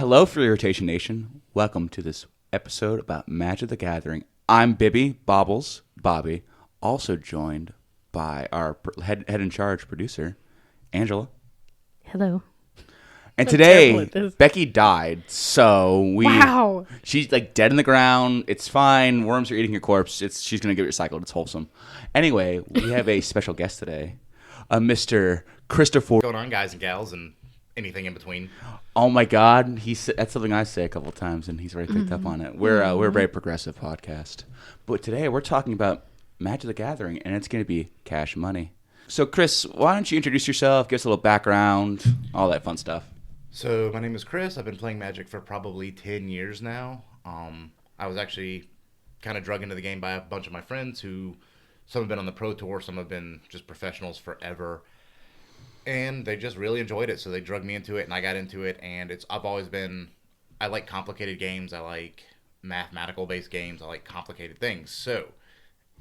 Hello, TheFreeRotation Nation. Welcome to this episode about Magic the Gathering. I'm Bibby, Bobby, also joined by our head in charge producer, Angela. Hello. And today, Becky died, so she's like dead in the ground. It's fine. Worms are eating her corpse. She's going to get recycled. It's wholesome. Anyway, we have a special guest today, Mr. Christopher. What's going on, guys and gals, and anything in between? Oh my God, that's something I say a couple of times, and he's already picked up on it. We're a very progressive podcast, but today we're talking about Magic the Gathering, and it's going to be cash money. So, Chris, why don't you introduce yourself, give us a little background, all that fun stuff. So, my name is Chris. I've been playing Magic for probably 10 years now. I was actually kind of drug into the game by a bunch of my friends who, some have been on the Pro Tour, some have been just professionals forever. And they just really enjoyed it, so they drugged me into it, and I got into it. And I like complicated games. I like mathematical-based games. I like complicated things. So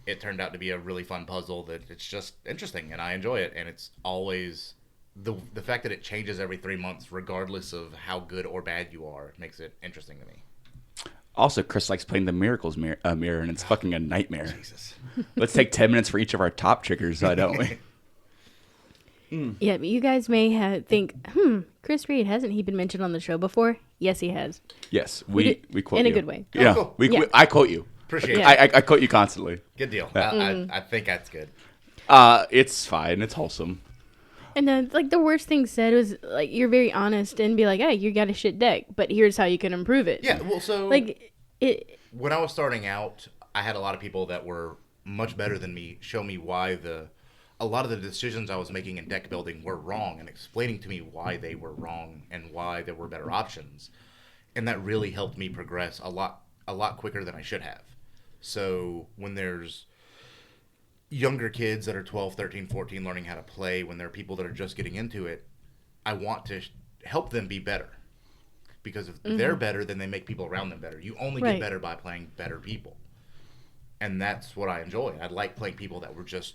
it turned out to be a really fun puzzle that it's just interesting, and I enjoy it. And it's always the fact that it changes every 3 months, regardless of how good or bad you are, makes it interesting to me. Also, Chris likes playing the Miracles mirror, and it's fucking a nightmare. Jesus. Let's take 10 minutes for each of our top triggers, don't we? Yeah, but you guys may think, Chris Reed, hasn't he been mentioned on the show before? Yes, he has. Yes, we quote you. In a good way. Yeah, Oh, cool. I quote you. Appreciate it. I quote you constantly. Good deal. Yeah. I think that's good. It's fine. It's wholesome. And then, the worst thing said was, you're very honest and be like, hey, you got a shit deck, but here's how you can improve it. Yeah, well, so... When I was starting out, I had a lot of people that were much better than me show me why a lot of the decisions I was making in deck building were wrong, and explaining to me why they were wrong and why there were better options. And that really helped me progress a lot quicker than I should have. So when there's younger kids that are 12, 13, 14 learning how to play, when there are people that are just getting into it, I want to help them be better. Because if they're better, then they make people around them better. You only get better by playing better people. And that's what I enjoy. I like playing people that were just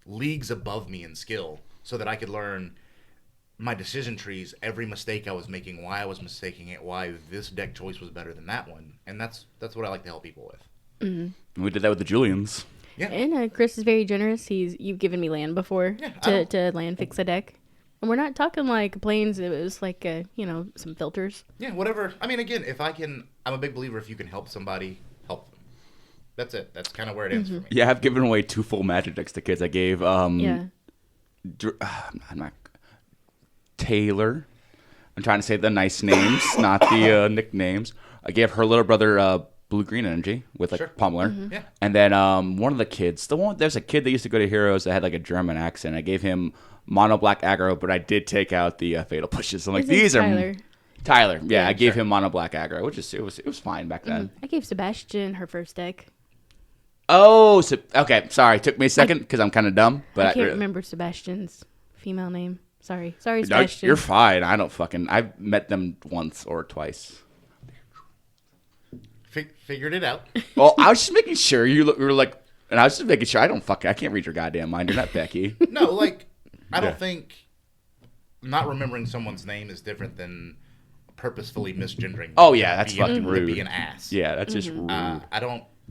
leagues above me in skill, so that I could learn my decision trees, every mistake I was making, why I was mistaking it, why this deck choice was better than that one. And that's what I like to help people with. Mm-hmm. We did that with the Julians. Yeah. And Chris is very generous. You've given me land before to land fix a deck. And we're not talking planes. It was some filters. Yeah, whatever. I mean, again, I'm a big believer if you can help somebody, help them. That's it. That's kind of where it ends for me. Yeah, I've given away 2 full Magic decks to kids. I gave Taylor. I'm trying to say the nice names, not the nicknames. I gave her little brother blue-green Angie with Pummeler. Mm-hmm. Yeah. And then one of the kids, there's a kid that used to go to Heroes that had a German accent. I gave him mono black aggro, but I did take out the fatal pushes. I'm like, these Tyler. are Tyler. Yeah, I gave him mono black aggro, which is it was fine back then. I gave Sebastian her first deck. Oh, okay. Sorry, took me a second because I'm kind of dumb. But I can't remember Sebastian's female name. Sorry, Sebastian. No, you're fine. I've met them once or twice. Figured it out. Well, I was just making sure and I was just making sure I can't read your goddamn mind. You're not Becky. No, I don't think not remembering someone's name is different than purposefully misgendering. Oh yeah, that's fucking rude. Be an ass. Yeah, that's just rude.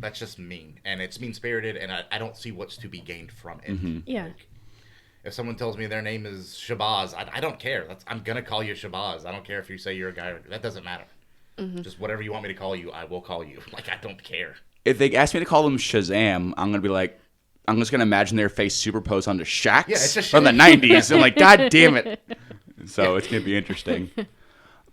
That's just mean, and it's mean-spirited, and I don't see what's to be gained from it. Mm-hmm. Yeah. If someone tells me their name is Shabazz, I don't care. I'm gonna call you Shabazz. I don't care if you say you're a guy. That doesn't matter. Mm-hmm. Just whatever you want me to call you, I will call you. I don't care. If they ask me to call them Shazam, I'm gonna be like, I'm just gonna imagine their face superposed onto Shaq's from the '90s. I'm like, God damn it! So it's gonna be interesting.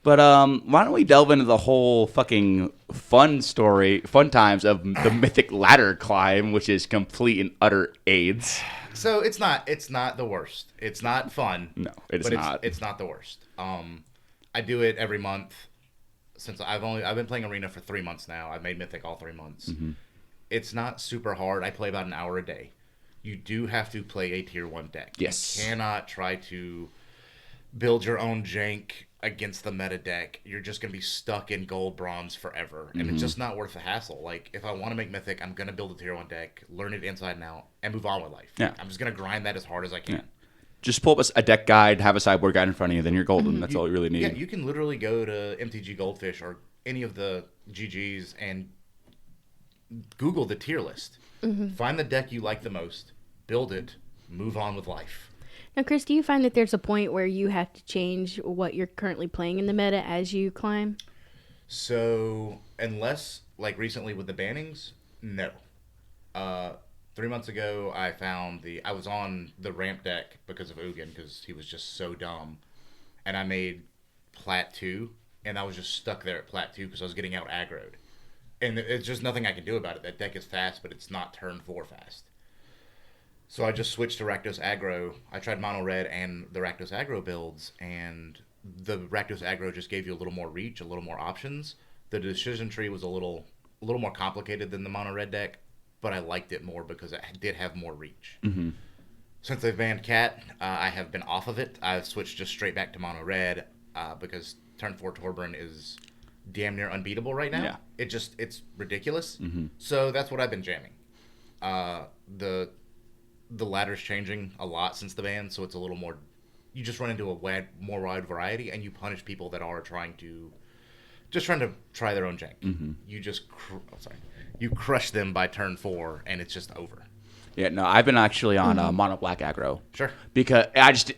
But why don't we delve into the whole fucking fun times of the Mythic ladder climb, which is complete and utter AIDS. So it's not the worst. It's not fun. No, it's not. It's not the worst. I do it every month since I've been playing Arena for 3 months now. I've made Mythic all 3 months. Mm-hmm. It's not super hard. I play about an hour a day. You do have to play a tier 1 deck. Yes. You cannot try to build your own jank against the meta deck. You're just going to be stuck in gold bronze forever. And it's just not worth the hassle. If I want to make Mythic, I'm going to build a tier 1 deck, learn it inside and out, and move on with life. Yeah. I'm just going to grind that as hard as I can. Yeah. Just pull up a deck guide, have a sideboard guide in front of you, then you're golden. That's all you really need. Yeah, you can literally go to MTG Goldfish or any of the GGs and Google the tier list. Find the deck you like the most, build it, move on with life. Now, Chris, do you find that there's a point where you have to change what you're currently playing in the meta as you climb? So, unless, like recently with the bannings, no. 3 months ago, I was on the ramp deck because of Ugin, because he was just so dumb. And I made Plat 2, and I was just stuck there at Plat 2 because I was getting out aggroed. And it's just nothing I can do about it. That deck is fast, but it's not turn 4 fast. So I just switched to Rakdos Aggro. I tried Mono Red and the Rakdos Aggro builds, and the Rakdos Aggro just gave you a little more reach, a little more options. The decision tree was a little more complicated than the Mono Red deck, but I liked it more because it did have more reach. Since they've banned Cat, I have been off of it. I've switched just straight back to Mono Red because turn 4 Torbjorn is damn near unbeatable right now. Yeah. It's ridiculous. So that's what I've been jamming. The ladder's changing a lot since the ban, so it's a little more. You just run into a more wide variety, and you punish people that are trying to try their own jank. You just you crush them by turn 4, and it's just over. Yeah, no, I've been actually on mono black aggro. Sure. Because I just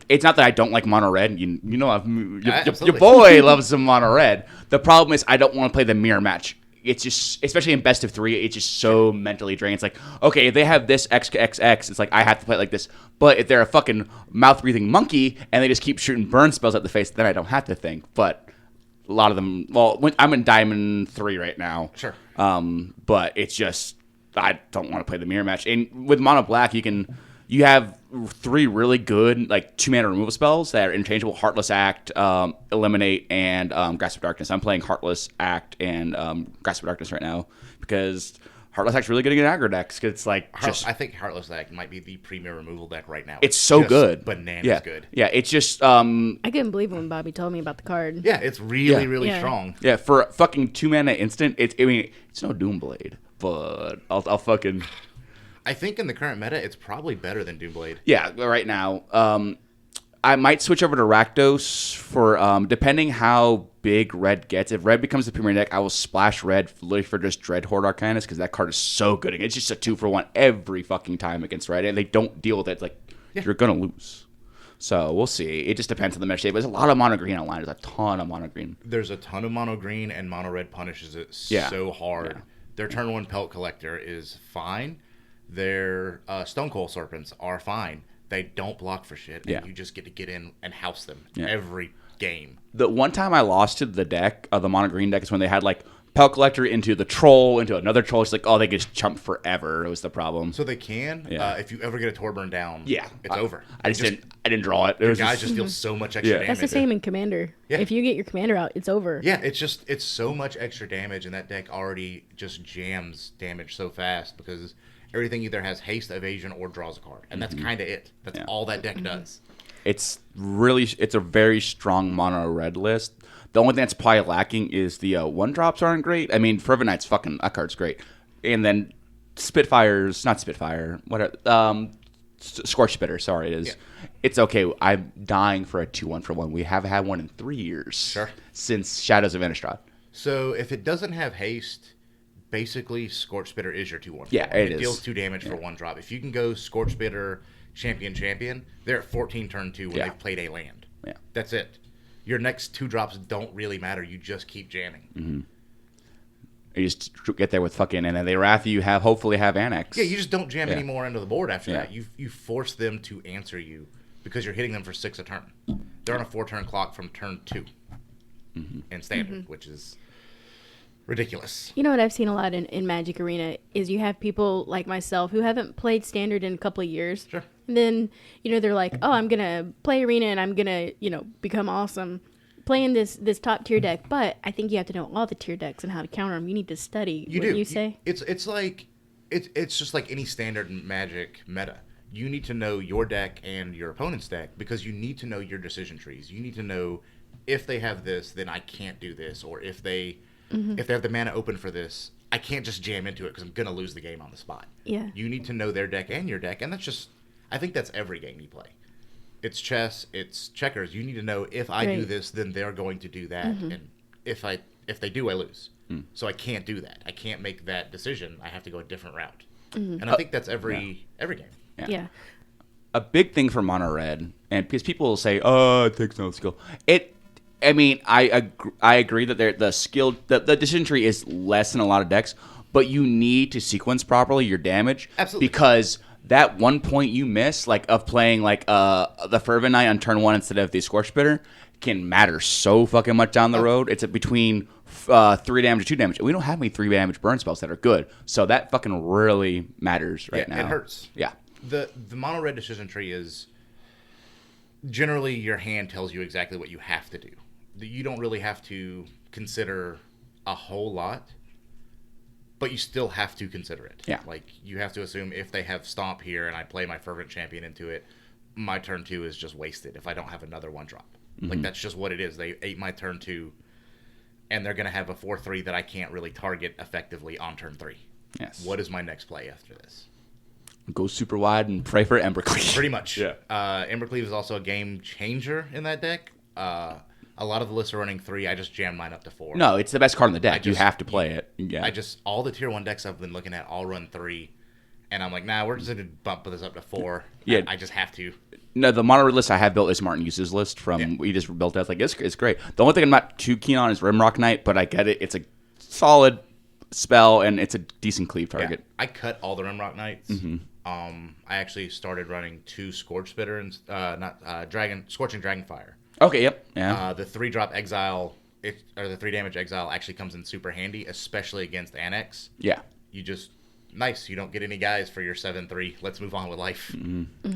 it's not that I don't like mono red. You know, your Absolutely. boy loves some mono red. The problem is I don't want to play the mirror match. It's just, especially in best of 3, it's just so mentally draining. It's like, okay, if they have this XXX, it's like I have to play it like this. But if they're a fucking mouth breathing monkey and they just keep shooting burn spells at the face, then I don't have to think. But a lot of them, I'm in Diamond 3 right now. Sure. But it's just, I don't want to play the mirror match. And with mono black, you have 3 really good, like, 2-mana removal spells that are interchangeable: Heartless Act, Eliminate, and Grasp of Darkness. I'm playing Heartless Act and Grasp of Darkness right now because Heartless Act's really good against aggro decks. Cause it's like I think Heartless Act might be the premier removal deck right now. It's so just good. Bananas good. Yeah, it's just... I couldn't believe it when Bobby told me about the card. Yeah, it's really strong. Yeah, for a fucking 2-mana instant, it's no Doomblade, but I'll fucking... I think in the current meta, it's probably better than Doomblade. Yeah, right now. I might switch over to Rakdos for, depending how big red gets. If red becomes the premier deck, I will splash red literally for just Dreadhorde Arcanist because that card is so good. It's just a 2-for-1 every fucking time against red, and they don't deal with it. It's like, you're going to lose. So we'll see. It just depends on the match day. But there's a lot of mono green online. There's a ton of mono green. There's a ton of mono green, and mono red punishes it so hard. Yeah. Their turn 1 Pelt Collector is fine. Their Stone Cold Serpents are fine. They don't block for shit, and you just get to get in and house them every game. The one time I lost to the deck, the mono green deck, is when they had like Pelt Collector into the Troll, into another Troll. It's like, they just chump forever. It was the problem. So they can, if you ever get a Torbjorn down, it's over. I didn't draw it. Your guys just deal so much extra damage. That's the same in Commander. Yeah. If you get your Commander out, it's over. Yeah, it's so much extra damage, and that deck already just jams damage so fast because everything either has haste, evasion, or draws a card. And that's kind of it. That's all that deck does. It's a very strong mono red list. The only thing that's probably lacking is the 1-drops aren't great. I mean, Fervent Knight's fucking, that card's great. And then Scorch Spitter, sorry, it is. Yeah. It's okay. I'm dying for a 2-1-for-1. We haven't had one in 3 years since Shadows of Innistrad. So if it doesn't have haste, basically Scorch Spitter is your 2-1. Yeah, it deals 2 damage for 1 drop. If you can go Scorch Spitter, Champion, they're at 14 turn 2 when they've played a land. Yeah. That's it. Your next 2 drops don't really matter. You just keep jamming. Mm-hmm. You just get there with fucking, and then they wrath you hopefully have Annex. Yeah, you just don't jam any more into the board after that. You force them to answer you because you're hitting them for 6 a turn. They're on a 4-turn clock from turn 2 in Standard, which is ridiculous. You know what I've seen a lot in Magic Arena is you have people like myself who haven't played Standard in a couple of years. Sure. And then, they're like, I'm going to play Arena and I'm going to, become awesome playing this top tier deck. But I think you have to know all the tier decks and how to counter them. You need to study. You say? It's just like any standard Magic meta. You need to know your deck and your opponent's deck because you need to know your decision trees. You need to know if they have this, then I can't do this. Or if they have the mana open for this, I can't just jam into it because I'm going to lose the game on the spot. Yeah. You need to know their deck and your deck. And that's just, I think that's every game you play. It's chess. It's checkers. You need to know if I do this, then they're going to do that, and if they do, I lose. So I can't do that. I can't make that decision. I have to go a different route. And I think that's every game. Yeah. A big thing for mono red, and because people will say, "Oh, it takes no skill." I mean, I agree that the decision tree is less in a lot of decks, but you need to sequence properly your damage. Absolutely. Because that one point you miss, like of playing like the Fervent Knight on turn 1 instead of the Scorchbitter, can matter so fucking much down the road. It's between 3 damage to 2 damage. We don't have any 3 damage burn spells that are good, so that fucking really matters right now. It hurts. Yeah. The mono red decision tree is generally your hand tells you exactly what you have to do. You don't really have to consider a whole lot, but you still have to consider it. Yeah. Like, you have to assume if they have Stomp here and I play my Fervent Champion into it, my turn 2 is just wasted if I don't have another 1-drop. Like, that's just what it is. They ate my turn 2, and they're going to have a 4-3 that I can't really target effectively on turn 3. Yes. What is my next play after this? Go super wide and pray for Embercleave. Pretty much. Yeah. Embercleave is also a game changer in that deck. A lot of the lists are running 3. I just jammed mine up to 4. No, it's the best card in the deck. You have to play it. Yeah. All the tier 1 decks I've been looking at all run 3. And I'm like, nah, we're just going to bump this up to 4. Yeah. I just have to. No, the mono red list I have built is Martin Uses list from we just built that. Like, it's great. The only thing I'm not too keen on is Rimrock Knight, but I get it. It's a solid spell, and it's a decent cleave target. Yeah. I cut all the Rimrock Knights. I actually started running 2 Scorchbitter and Scorching Dragonfire. Okay, yep. Yeah. The 3-drop Exile, or the 3 damage Exile actually comes in super handy, especially against Annex. Yeah. You just... Nice, you don't get any guys for your 7-3. Let's move on with life.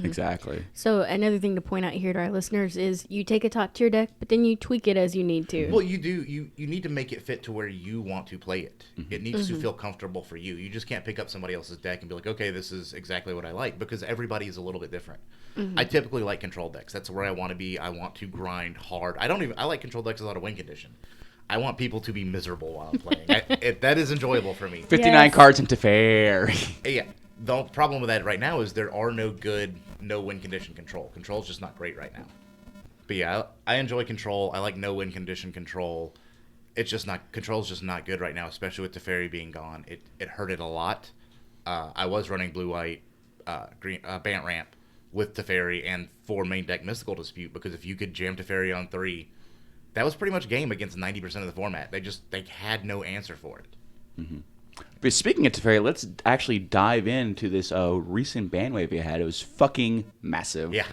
Exactly. So another thing to point out here to our listeners is you take a top tier deck, but then you tweak it as you need to. Well, you do. You need to make it fit to where you want to play it. It needs to feel comfortable for you. You just can't pick up somebody else's deck and be like, okay, this is exactly what I like, because everybody is a little bit different. I typically like control decks. That's where I want to be. I want to grind hard. I like control decks without a win condition. I want people to be miserable while I'm playing. That is enjoyable for me. 59 cards into Fairy. Yeah. The problem with that right now is there are no good no-win condition control. Control's just not great right now. But yeah, I enjoy control. I like no-win condition control. Control's just not good right now, especially with Teferi being gone. It hurt it a lot. I was running blue-white green Bant Ramp with Teferi and 4 main deck Mythical Dispute, because if you could jam Teferi on 3, that was pretty much game against 90% of the format. They had no answer for it. But speaking of Teferi, let's actually dive into this recent ban wave we had. It was fucking massive. Yeah.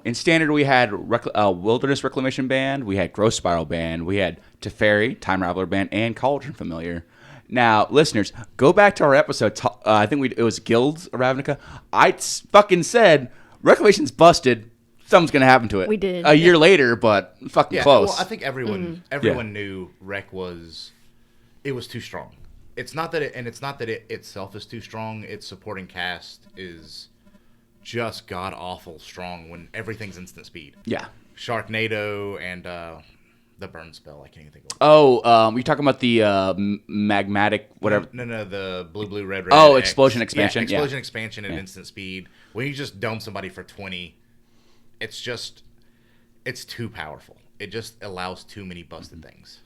In Standard, we had Wilderness Reclamation ban, we had Growth Spiral ban, we had Teferi, Time Raveler ban, and Cauldron Familiar. Now, listeners, go back to our episode. I think it was Guilds of Ravnica. I fucking said Reclamation's busted. Something's gonna happen to it. We did. A year later, but fucking close. Well, I think everyone knew Rec was too strong. It's not that it itself is too strong. Its supporting cast is just god awful strong when everything's instant speed. Yeah. Sharknado and the burn spell. I can't even think of it. Oh, you're talking about the magmatic whatever. No, the blue red. Oh, explosion expansion. Yeah, explosion expansion at instant speed. When you just dome somebody for 20. It's too powerful. It just allows too many busted things.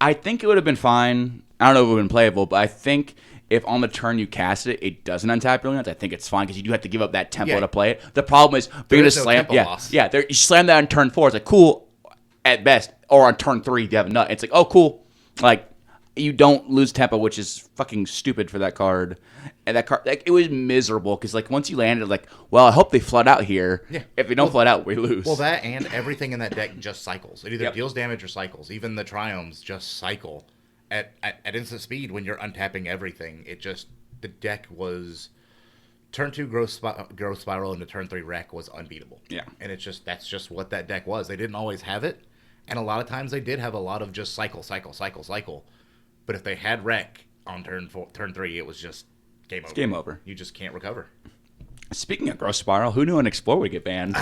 I think it would have been fine. I don't know if it would have been playable, but I think if on the turn you cast it, it doesn't untap Brilliance, I think it's fine because you do have to give up that tempo to play it. The problem is they're going to slam. You slam that on turn 4. It's like, cool at best. Or on turn 3, you have a nut. It's like, oh, cool. Like, you don't lose tempo, which is fucking stupid for that card. And that card, like, it was miserable because, like, once you landed, like, well, I hope they flood out here. Yeah. If they don't flood out, we lose. Well, that and everything in that deck just cycles. It either deals damage or cycles. Even the Triomes just cycle at instant speed when you're untapping everything. The deck was turn 2 growth spiral into turn 3 wreck was unbeatable. Yeah. And that's just what that deck was. They didn't always have it, and a lot of times they did have a lot of just cycle. But if they had wreck on turn 3, it was just game over. It's game over. You just can't recover. Speaking of Growth Spiral, who knew an Explore would get banned?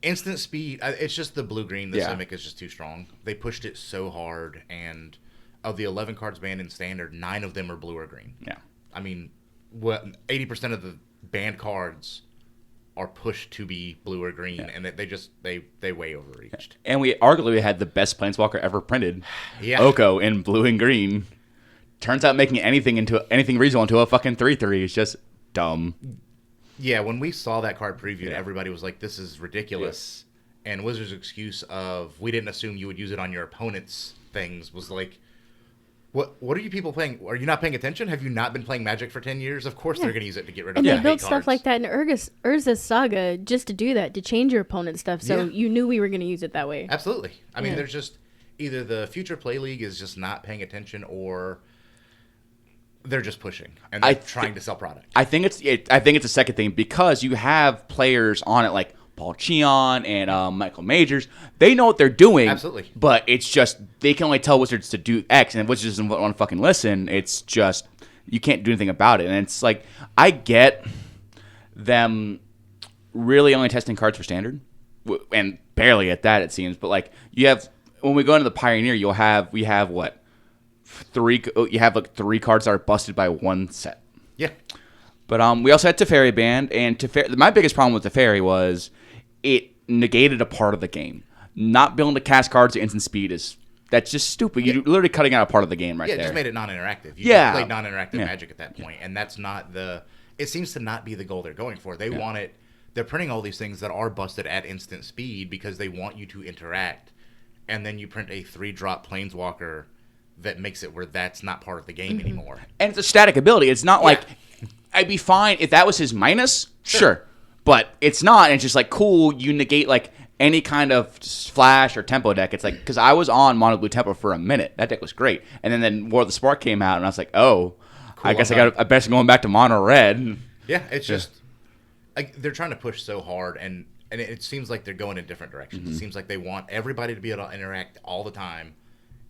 Instant speed. It's just the blue-green. The Simic is just too strong. They pushed it so hard, and of the 11 cards banned in Standard, 9 of them are blue or green. Yeah. I mean, 80% of the banned cards are pushed to be blue or green, and they way overreached. And we arguably had the best Planeswalker ever printed. Yeah. Oko in blue and green. Turns out making anything reasonable into a fucking 3/3 is just dumb. Yeah, when we saw that card previewed, everybody was like, this is ridiculous. Yeah. And Wizards' excuse of, we didn't assume you would use it on your opponent's things was like, what are you people playing? Are you not paying attention? Have you not been playing Magic for 10 years? Of course they're going to use it to get rid of And the they built hate stuff cards. like that in Urza's Saga just to do that, to change your opponent's stuff, so you knew we were going to use it that way. Absolutely. I mean, there's just, either the Future Play League is just not paying attention, or they're just pushing and they're trying to sell product. I think it's a second thing, because you have players on it like Paul Cheon and Michael Majors. They know what they're doing. Absolutely. But it's just, they can only tell Wizards to do X, and Wizards doesn't want to fucking listen. It's just, you can't do anything about it. And it's like, I get them really only testing cards for Standard, and barely at that, it seems. But like, you have, when we go into the Pioneer, we have what? You have like 3 cards that are busted by one set. Yeah. But we also had Teferi banned, and my biggest problem with Teferi was it negated a part of the game. Not being able to cast cards at instant speed that's just stupid. You're literally cutting out a part of the game right there. Yeah, it just made it non-interactive. You just played non-interactive Magic at that point, and that's not it seems to not be the goal they're going for. They want it, they're printing all these things that are busted at instant speed because they want you to interact, and then you print a 3-drop Planeswalker that makes it where that's not part of the game anymore. And it's a static ability. It's not like, I'd be fine if that was his minus, sure. But it's not, and it's just like, cool, you negate like any kind of flash or tempo deck. It's like, because I was on Mono Blue Tempo for a minute. That deck was great. And then War of the Spark came out, and I was like, oh, cool, I guess I best going back to Mono Red. Yeah, it's just, like, they're trying to push so hard, and it seems like they're going in different directions. It seems like they want everybody to be able to interact all the time.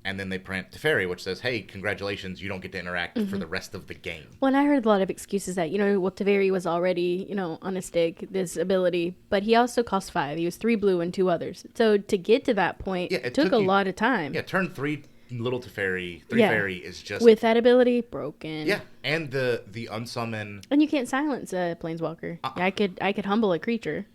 And then they print Teferi, which says, hey, congratulations, you don't get to interact for the rest of the game. Well, and I heard a lot of excuses that, Teferi was already, on a stick, this ability, but he also cost 5. He was 3 blue and 2 others. So to get to that point, it took a lot of time. Yeah, turn 3 little Teferi, 3 fairy is just... With that ability, broken. Yeah, and the unsummon... And you can't silence a Planeswalker. I could humble a creature.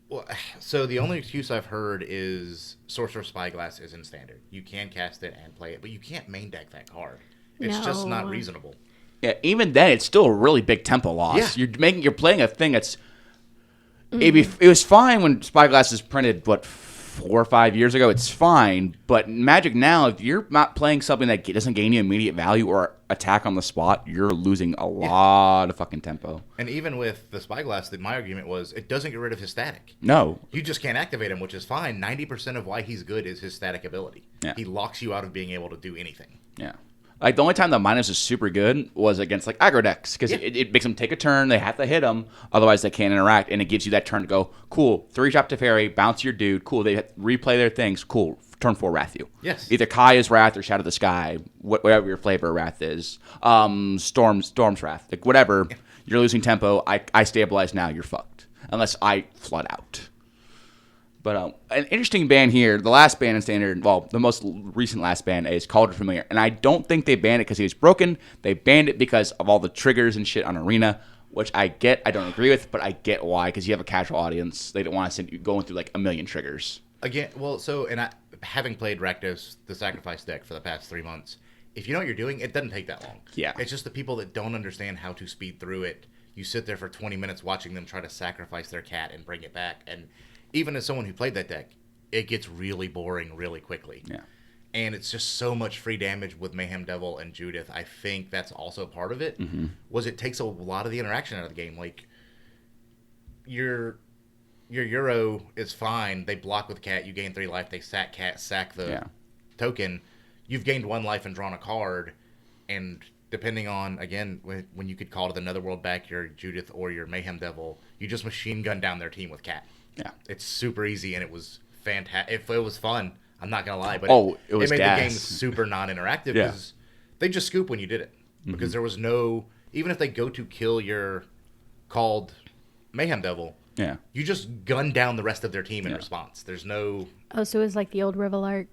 Well, so the only excuse I've heard is Sorcerer Spyglass is in Standard. You can cast it and play it, but you can't main deck that card. It's just not reasonable. Yeah, even then, it's still a really big tempo loss. Yeah. You're playing a thing that's... It was fine when Spyglass is printed, 4 or 5 years ago, it's fine. But Magic now, if you're not playing something that doesn't gain you immediate value or attack on the spot, you're losing a lot of fucking tempo. And even with the Spyglass, my argument was it doesn't get rid of his static. No. You just can't activate him, which is fine. 90% of why he's good is his static ability. Yeah. He locks you out of being able to do anything. Yeah. Like, the only time the minus is super good was against, like, aggro decks. Because it makes them take a turn. They have to hit them. Otherwise, they can't interact. And it gives you that turn to go, cool, 3-drop Teferi, bounce your dude. Cool, they replay their things. Cool, turn 4 Wrath you. Yes. Either Kaya's Wrath or Shadow of the Sky, whatever your flavor of Wrath is. Storm's Wrath. Like, whatever. Yeah. You're losing tempo. I stabilize now. You're fucked. Unless I flood out. But an interesting ban here, the last ban in Standard, the most recent last ban is Cauldron Familiar. And I don't think they banned it because he was broken. They banned it because of all the triggers and shit on Arena, which I get. I don't agree with, but I get why, because you have a casual audience. They don't want to send you going through like a million triggers. Again, having played Rakdos, the Sacrifice deck, for the past 3 months, if you know what you're doing, it doesn't take that long. Yeah. It's just the people that don't understand how to speed through it. You sit there for 20 minutes watching them try to sacrifice their cat and bring it back, and even as someone who played that deck, it gets really boring really quickly. Yeah. And it's just so much free damage with Mayhem Devil and Judith. I think that's also part of it. Was it takes a lot of the interaction out of the game. Like, your Euro is fine. They block with cat. You gain 3 life. They sack cat, sack the token. You've gained 1 life and drawn a card. And depending on, again, when you could call to the Netherworld back your Judith or your Mayhem Devil, you just machine gun down their team with cat. Yeah, it's super easy, and it was fantastic. It was fun. I'm not gonna lie, but it made the game super non-interactive because they just scoop when you did it. Because there was no, even if they go to kill your called Mayhem Devil, you just gun down the rest of their team in response. There's no. Oh, so it's like the old Revelark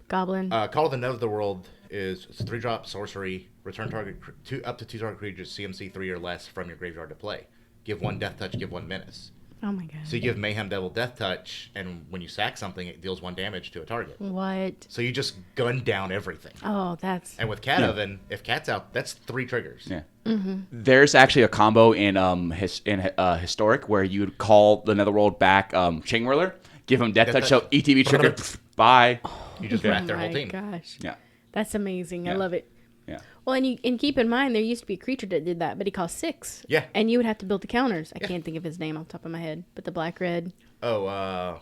Goblin. Call of the Netherworld is it's a 3-drop sorcery. Return target up to 2 target creatures CMC 3 or less from your graveyard to play. Give 1 death touch. Give 1 menace. Oh my god. So you give Mayhem Devil Death Touch, and when you sack something, it deals 1 damage to a target. What? So you just gun down everything. Oh, that's... And with Cat Oven, if Cat's out, that's 3 triggers. Yeah. Mm-hmm. There's actually a combo in Historic where you would call the Netherworld back Chain Whirler, give him Death Touch, so ETB trigger, bye. You just wrath their whole team. Oh my gosh. Yeah. That's amazing. Yeah. I love it. Yeah. Well, and keep in mind, there used to be a creature that did that, but he cost 6. Yeah. And you would have to build the counters. I can't think of his name off the top of my head, but the black-red. Oh,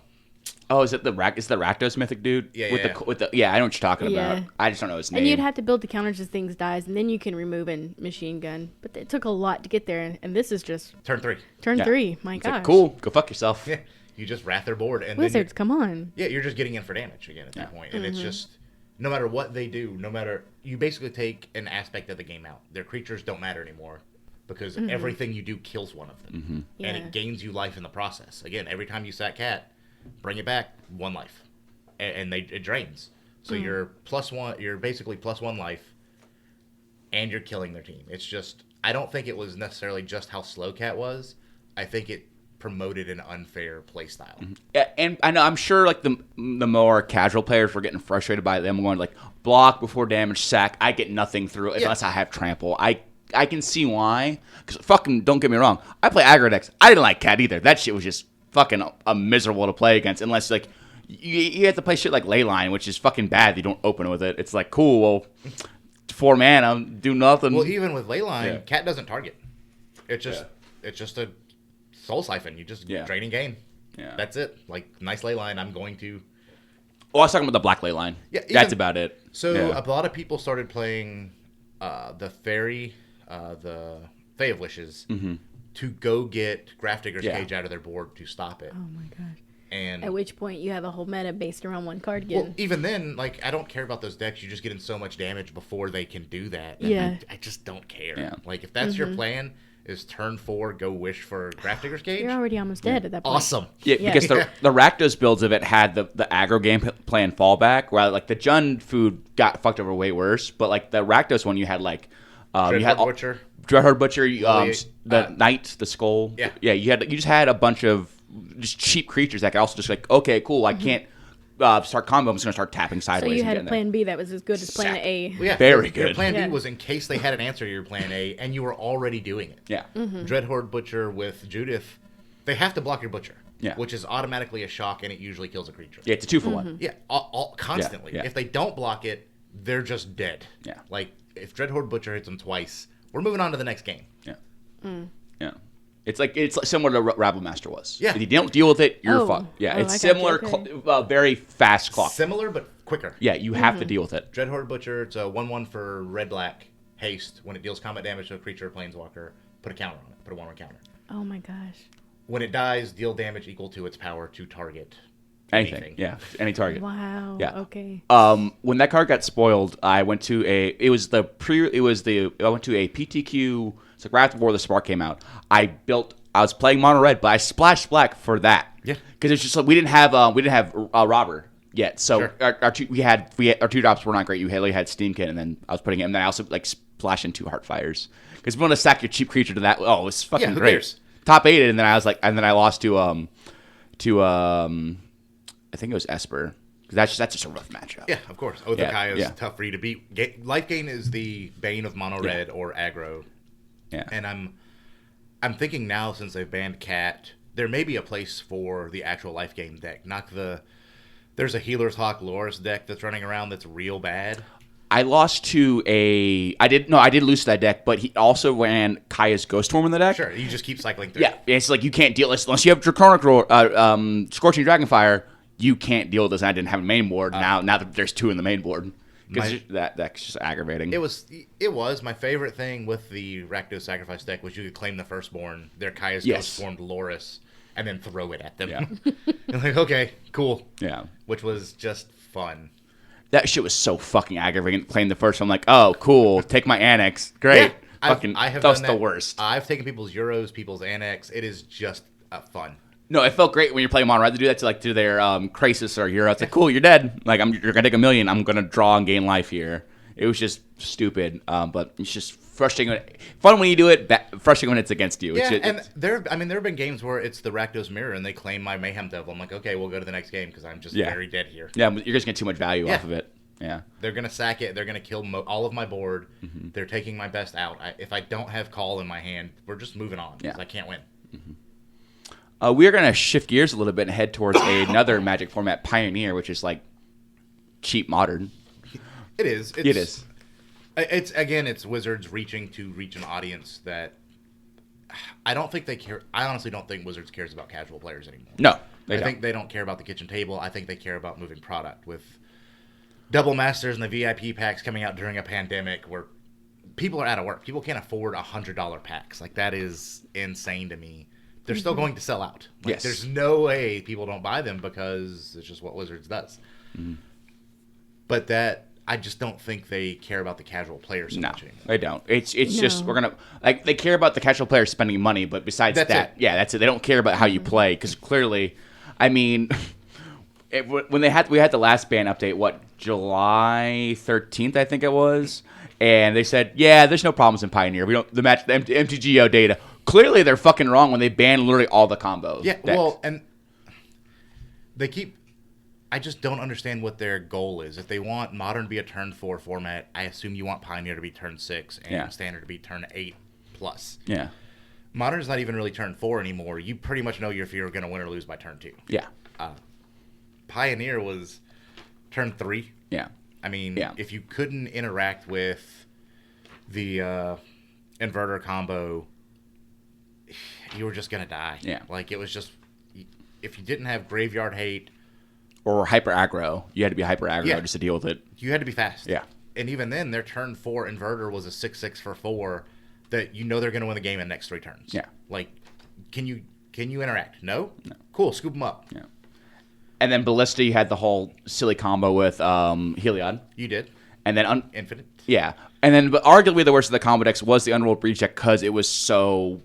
is it the Rakdos mythic dude? Yeah, with yeah. I know what you're talking Yeah. about. I just don't know his name. And you'd have to build the counters as things dies, and then you can remove and machine gun. But it took a lot to get there, and this is just turn 3. turn Yeah. 3. My It's gosh. like, cool, go fuck yourself. Yeah. You just wrath their board. And Wizards, come on. Yeah, you're just getting in for damage again at that point. And it's just, no matter what they do, you basically take an aspect of the game out. Their creatures don't matter anymore because everything you do kills one of them. Mm-hmm. Yeah. And it gains you life in the process. Again, every time you sack Cat, bring it back 1 life. And it drains. So you're +1, you're basically +1 life, and you're killing their team. It's just, I don't think it was necessarily just how slow Cat was. I think it promoted an unfair play style. Yeah, and I know I'm sure like the more casual players were getting frustrated by them going like block before damage, sack. I get nothing through it unless I have trample. I can see why. Because fucking don't get me wrong, I play aggro decks. I didn't like Cat either. That shit was just fucking miserable to play against unless like you have to play shit like Leyline, which is fucking bad. You don't open with it. It's like cool. Well, 4 mana, do nothing. Well, even with Leyline, Cat doesn't target. It's just a Soul Siphon. You just draining game. Yeah. That's it. Like, nice Leyline. I'm going to... Oh, I was talking about the black ley line. Yeah, that's about it. So a lot of people started playing the Fairy, the Fae of Wishes, to go get Grafdigger's Cage out of their board to stop it. Oh my gosh. And at which point you have a whole meta based around 1 card again. Well, even then, like, I don't care about those decks. You just get in so much damage before they can do that. And Yeah. I just don't care. Yeah. Like, if that's your plan, is turn 4, go wish for Grafdigger's Cage. You're already almost dead at that point. Awesome. Yeah, because the Rakdos builds of it had the aggro game plan fallback, where like the Jund food got fucked over way worse, but like the Rakdos one, you had like Dreadhorde Butcher. Dreadhorde Butcher, the Knight, the Skull. Yeah. You just had a bunch of just cheap creatures that could also just like, okay, cool, I can't start combo. I'm just gonna start tapping sideways. So you had a and plan B that was as good as plan A. Well, yeah, very good. Your plan B was in case they had an answer to your plan A, and you were already doing it. Yeah. Dreadhorde Butcher with Judith, they have to block your Butcher. Yeah. Which is automatically a shock, and it usually kills a creature. Yeah, it's a 2-for-1. Yeah, constantly. Yeah. If they don't block it, they're just dead. Yeah. Like, if Dreadhorde Butcher hits them twice, we're moving on to the next game. Yeah. Yeah. It's like similar to Rabble Master was. Yeah. If you don't deal with it, you're fucked. Yeah, Oh, it's I got similar, you. Okay. very fast clock. Similar, but quicker. Yeah, you have to deal with it. Dreadhorde Butcher, it's a 1/1 for red-black haste. When it deals combat damage to a creature or planeswalker, put a counter on it. Put a 1/1 counter. Oh my gosh. When it dies, deal damage equal to its power to target Anything. Yeah, any target. Wow. Yeah. Okay. When that card got spoiled, I went to I went to a PTQ. It's like right after War of the Spark came out. I was playing mono red, but I splashed black for that. Yeah. Because it's just like we didn't have Robber yet, so Sure. our 2 drops were not great. You had Steamkit, and then I was putting it, and then I also like splash in 2 Heartfires because if you want to stack your cheap creature to that, it was fucking who great. cares? Top 8, and then I lost to I think it was Esper. Because that's just a rough matchup. Yeah, of course. Othakaya is tough for you to beat. Life gain is the bane of mono red or aggro. Yeah. And I'm thinking now, since they've banned Cat, there may be a place for the actual life gain deck. There's a Healer's Hawk Loris deck that's running around that's real bad. I lost to I did lose to that deck, but he also ran Kaya's Ghost Storm in the deck. Sure, you just keep cycling through. Yeah, it's like you can't deal unless you have Draconic Scorching Dragonfire. You can't deal with this. And I didn't have a main board. Now that there's 2 in the main board, because that's just aggravating. It was my favorite thing with the Rakdos Sacrifice deck was you could claim the Firstborn, their Kaya's Ghost formed Loris, and then throw it at them. Yeah. And like, okay, cool. Yeah. Which was just fun. That shit was so fucking aggravating. Playing the first, I'm like, oh, cool. Take my Annex. Great. Yeah, That was the worst. I've taken people's Euros, people's Annex. It is just fun. No, it felt great when you're playing mono red to do that to their Krasis or Euro. It's like, cool, you're dead. Like you're gonna take 1 million. I'm gonna draw and gain life here. It was just stupid, but it's just frustrating. Fun when you do it, frustrating when it's against you. Yeah, and there have been games where it's the Rakdos mirror and they claim my Mayhem Devil. I'm like, okay, we'll go to the next game because I'm just very dead here. Yeah, you're just getting too much value off of it. Yeah, they're gonna sack it. They're gonna kill all of my board. Mm-hmm. They're taking my best out. If I don't have call in my hand, we're just moving on because I can't win. Mm-hmm. We are gonna shift gears a little bit and head towards another Magic format, Pioneer, which is like cheap Modern. It is. It is. It's Wizards reach an audience that I don't think they care. I honestly don't think Wizards cares about casual players anymore. No, I think they don't care about the kitchen table. I think they care about moving product with Double Masters and the VIP packs coming out during a pandemic where people are out of work. People can't afford $100 packs. Like, that is insane to me. They're still going to sell out. Like, yes. There's no way people don't buy them because it's just what Wizards does. Mm-hmm. But I just don't think they care about the casual players so much anymore. They don't. It's just they care about the casual players spending money, but besides that's it. They don't care about how you play because clearly, I mean, when we had the last ban update, July 13th, I think it was, and they said, there's no problems in Pioneer. We don't the MTGO data. Clearly, they're fucking wrong when they ban literally all the combos. Yeah, well, and they keep. I just don't understand what their goal is. If they want Modern to be a turn 4 format, I assume you want Pioneer to be turn 6 and Standard to be turn 8 plus. Yeah. Modern's not even really turn 4 anymore. You pretty much know if you're going to win or lose by turn 2. Yeah. Pioneer was turn 3. Yeah. I mean, if you couldn't interact with the inverter combo, you were just going to die. Yeah. Like, it was just, if you didn't have Graveyard Hate, or hyper aggro. You had to be hyper aggro just to deal with it. You had to be fast. Yeah. And even then, their turn 4 inverter was a 6/6 for 4 that you know they're going to win the game in the next 3 turns. Yeah. Like, can you interact? No? Cool, scoop them up. Yeah. And then Ballista, you had the whole silly combo with Heliod. You did. And then Infinite. Yeah. And then, but arguably the worst of the combo decks was the Unrolled Breach deck because it was so...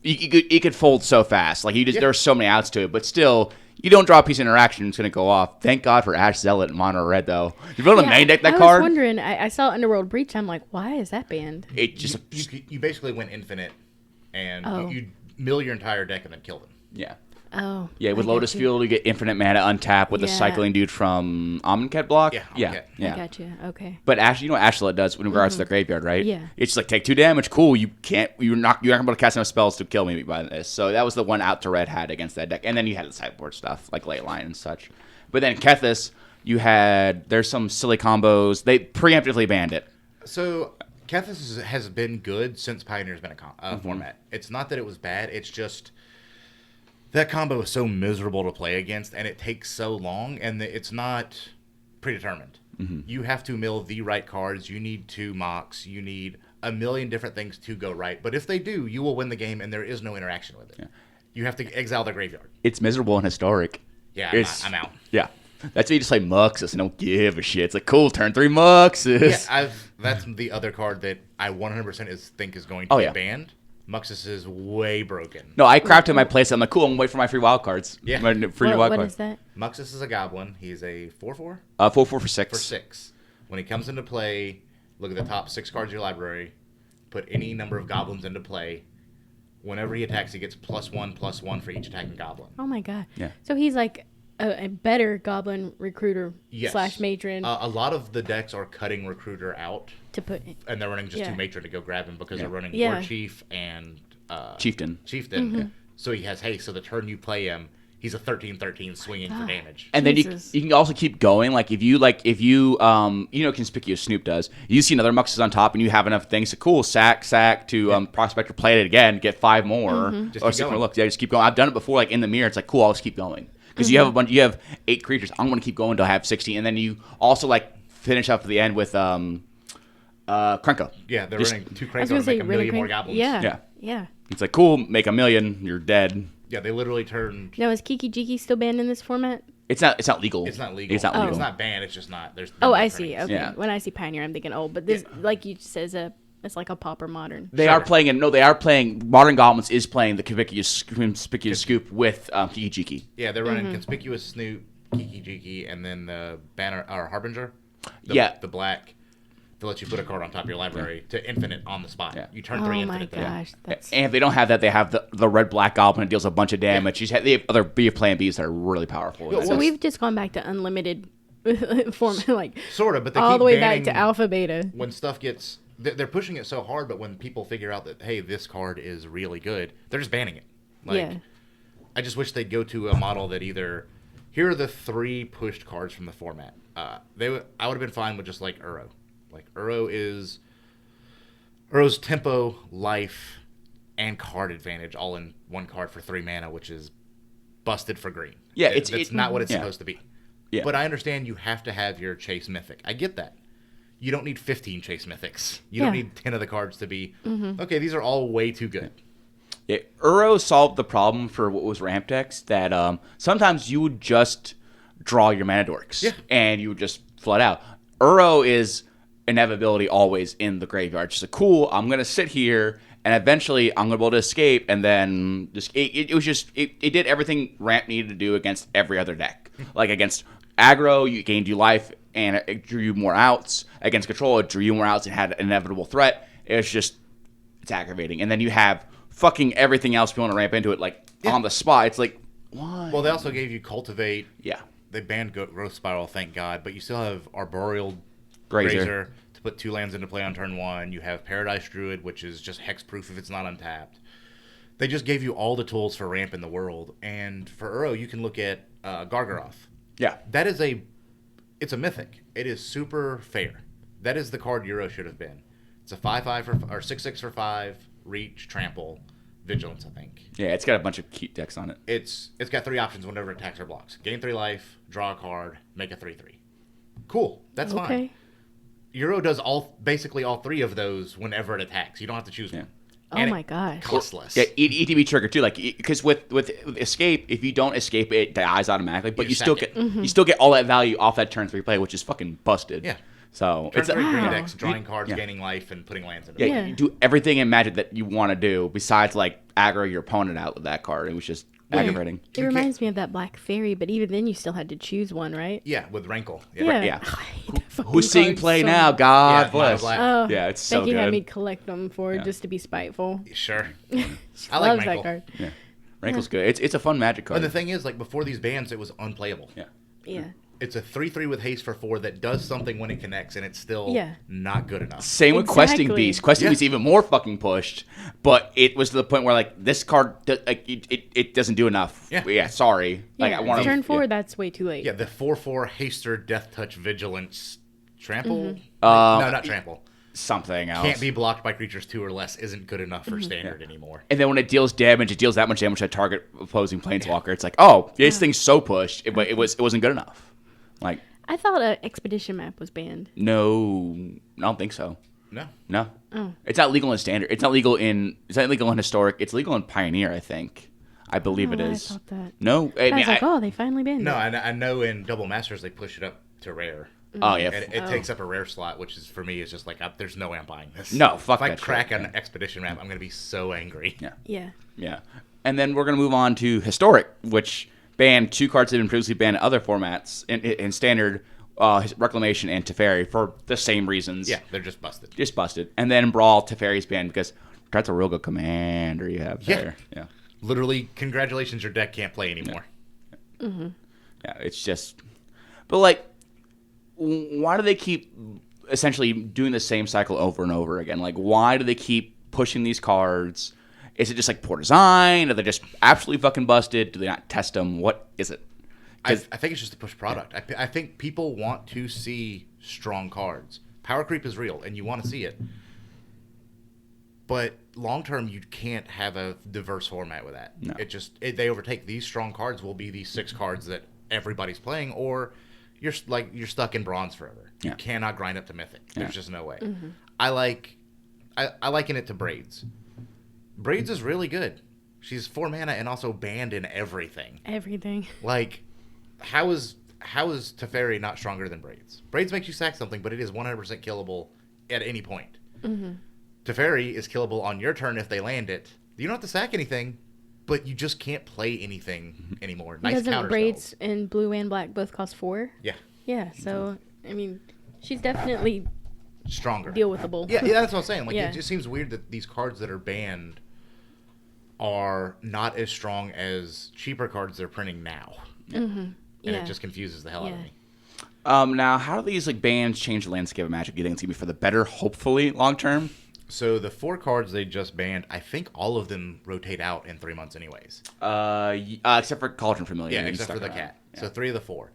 You could fold so fast. Like, there were so many outs to it, but still... You don't draw a piece of interaction, it's going to go off. Thank God for Ash Zealot and Mono Red, though. You build a main deck that card. I was wondering, I saw Underworld Breach, I'm like, why is that banned? It just you basically went infinite, and you mill your entire deck and then kill them. Yeah. Oh. Yeah, with Lotus Field, you get infinite mana untap with the cycling dude from Amonkhet block. Yeah. I got you. Okay. But you know what Ashlet does in regards to the graveyard, right? Yeah. It's like take 2 damage. Cool. You're not going to be able to cast enough spells to kill me by this. So that was the one out to Red had against that deck. And then you had the sideboard stuff like Ley Line and such. But then Kethis, there's some silly combos. They preemptively banned it. So Kethis has been good since Pioneer's been a format. It's not that it was bad. It's just that combo is so miserable to play against, and it takes so long, and it's not predetermined. Mm-hmm. You have to mill the right cards. You need 2 mocks. You need a million different things to go right. But if they do, you will win the game, and there is no interaction with it. Yeah. You have to exile the graveyard. It's miserable and historic. Yeah, I'm out. Yeah. That's why you just play Muxus and don't give a shit. It's like, cool, turn 3 Muxus. Yeah, that's the other card that I 100% think is going to be banned. Muxus is way broken. No, I crafted my place. I'm like, cool, I'm going to wait for my free wild cards. Yeah. What is that? Muxus is a goblin. He's a 4/4? 4/4 for 6. For 6. When he comes into play, look at the top 6 cards of your library, put any number of goblins into play. Whenever he attacks, he gets +1/+1 for each attacking goblin. Oh my god. Yeah. So he's like a better goblin recruiter / matron. A lot of the decks are cutting recruiter out to put and they're running just 2 matron to go grab him because they're running War Chief and Chieftain. Mm-hmm. Yeah. So he has haste. So the turn you play him, he's a 13/13 swinging for damage. And then you can also keep going. Like if you Conspicuous Snoop does. You see another Muxus on top, and you have enough things to sack to Prospector, play it again, get 5 more Mm-hmm. Just keep going. Just keep going. I've done it before, like in the mirror. It's like cool. I'll just keep going because you have 8 creatures. I'm going to keep going until I have 60, and then you also like finish up at the end with Krenko. Yeah, they're running 2 Krenko to make a million more goblins. Yeah. It's like cool. Make a million. You're dead. Yeah, they literally turned. Now is Kiki Jiki still banned in this format? It's not legal. It's not legal. It's not legal. It's not banned. It's just not. There's. I see. Okay. Yeah. When I see Pioneer, I'm thinking, but this, like you says, it's like a pauper modern. They are playing. They are playing. Modern Goblins is playing the Conspicuous Scoop with Kiki Jiki. Yeah, they're running Conspicuous Snoop, Kiki Jiki, and then the Banner or Harbinger. The black. that lets you put a card on top of your library to infinite on the spot. Yeah. You turn 3 infinite. Oh my gosh. That's... And if they don't have that, they have the red-black goblin that deals a bunch of damage. They have other plan Bs that are really powerful. So we've just gone back to unlimited form, like sort of, but they all keep the way banning back to alpha beta. when stuff gets. They're pushing it so hard, but when people figure out that, hey, this card is really good, they're just banning it. Like, Yeah. I just wish they'd go to a model that either, here are the 3 pushed cards from the format. I would have been fine with just like Uro. Like Uro's tempo, life, and card advantage all in one card for 3 mana, which is busted for green. Yeah, it's not what it's supposed to be. Yeah. But I understand you have to have your chase mythic. I get that. You don't need 15 chase mythics. You don't need 10 of the cards to be, okay, these are all way too good. Yeah, Uro solved the problem for what was ramp decks that sometimes you would just draw your mana dorks and you would just flood out. Uro is inevitability always in the graveyard. Just like, cool, I'm going to sit here and eventually I'm going to be able to escape, and then just it did everything ramp needed to do against every other deck. Like against aggro, you gained you life and it drew you more outs. Against control, it drew you more outs and had an inevitable threat. It's aggravating. And then you have fucking everything else if you want to ramp into it, like on the spot. It's like, why? Well, they also gave you Cultivate. Yeah. They banned Growth Spiral, thank God, but you still have Arboreal Grazer to put 2 lands into play on turn 1. You have Paradise Druid, which is just hexproof if it's not untapped. They just gave you all the tools for ramp in the world. And for Uro, you can look at Gargaroth. Yeah. That is it's a mythic. It is super fair. That is the card Uro should have been. It's a 5/5 or 6/6 for 5, reach, trample, vigilance, I think. Yeah, it's got a bunch of cute decks on it. It's got 3 options whenever it attacks or blocks. Gain 3 life, draw a card, make a 3/3. Cool. That's fine. Uro does basically all 3 of those whenever it attacks. You don't have to choose one. Oh my gosh. Costless. Yeah, ETB trigger too. Like, because with escape, if you don't escape, it dies automatically. But you still get all that value off that turn 3 play, which is fucking busted. Yeah. So turn it's 3 green decks, drawing cards, gaining life, and putting lands in it. Yeah, you do everything in Magic that you want to do besides like aggro your opponent out with that card. It was just aggravating. It reminds me of that Black Fairy, but even then you still had to choose one, right? Yeah, with Rankle. Yeah. Who's seeing play now? God bless. Oh, Yeah, it's so Becky good. had me collect them just to be spiteful. Sure. I like love Rankle. that card. Yeah, Rankle's good. It's a fun Magic card. And the thing is, like, before these bans, it was unplayable. Yeah. Yeah. It's a 3/3 with haste for 4 that does something when it connects, and it's still not good enough. Same with Questing Beast. Questing Beast even more fucking pushed, but it was to the point where like this card, it doesn't do enough. Yeah. Sorry. Like I want turn 4, that's way too late. Yeah, the 4/4 haster, death touch, vigilance, trample. Mm-hmm. No, not trample. Something else. Can't be blocked by creatures 2 or less isn't good enough for standard anymore. And then when it deals damage, it deals that much damage to a target opposing planeswalker. It's like, oh, this thing's so pushed, but it wasn't good enough. Like, I thought an expedition map was banned. no, I don't think so. No. Oh. It's not legal in standard. It's not legal in historic. It's legal in Pioneer, I think. I believe it is. I thought that. No, I was like, they finally banned No, it. I know in Double Masters they push it up to rare. Oh yeah. And it takes up a rare slot, which is for me is just like there's no way I'm buying this. No, fuck if that I crack shit. an expedition map, I'm gonna be so angry. Yeah. Yeah. And then we're gonna move on to historic, which banned 2 cards that had been previously banned in other formats in standard, Reclamation and Teferi for the same reasons. Yeah, they're just busted. Just busted. And then Brawl, Teferi's banned because that's a real good commander you have there. Yeah. Literally, congratulations, your deck can't play anymore. Yeah, it's just... But, like, why do they keep essentially doing the same cycle over and over again? Like, why do they keep pushing these cards? Is it just, like, poor design? Are they just absolutely fucking busted? Do they not test them? What is it? I think it's just a push product. I think people want to see strong cards. Power creep is real, and you want to see it. But long term, you can't have a diverse format with that. No. They overtake. These strong cards will be these 6 cards that everybody's playing, or you're stuck in bronze forever. Yeah. You cannot grind up to mythic. There's just no way. Mm-hmm. I liken it to Braids. Braids is really good. She's 4 mana and also banned in everything. Everything. Like, how is Teferi not stronger than Braids? Braids makes you sack something, but it is 100% killable at any point. Mm-hmm. Teferi is killable on your turn if they land it. You don't have to sack anything, but you just can't play anything anymore. Nice Doesn't counter Braids spells. and Blue and Black both cost 4? Yeah. Yeah, so, I mean, she's definitely stronger, deal withable. Yeah, that's what I'm saying. Like, Yeah. it just seems weird that these cards that are banned are not as strong as cheaper cards they're printing now. And it just confuses the hell out of me. Now, how do these like bans change the landscape of Magic? You think it's gonna be for the better, hopefully, long term? So the 4 cards they just banned, I think all of them rotate out in 3 months anyways. Except for Cauldron Familiar. Yeah, except for the cat. Yeah. So 3 of the 4.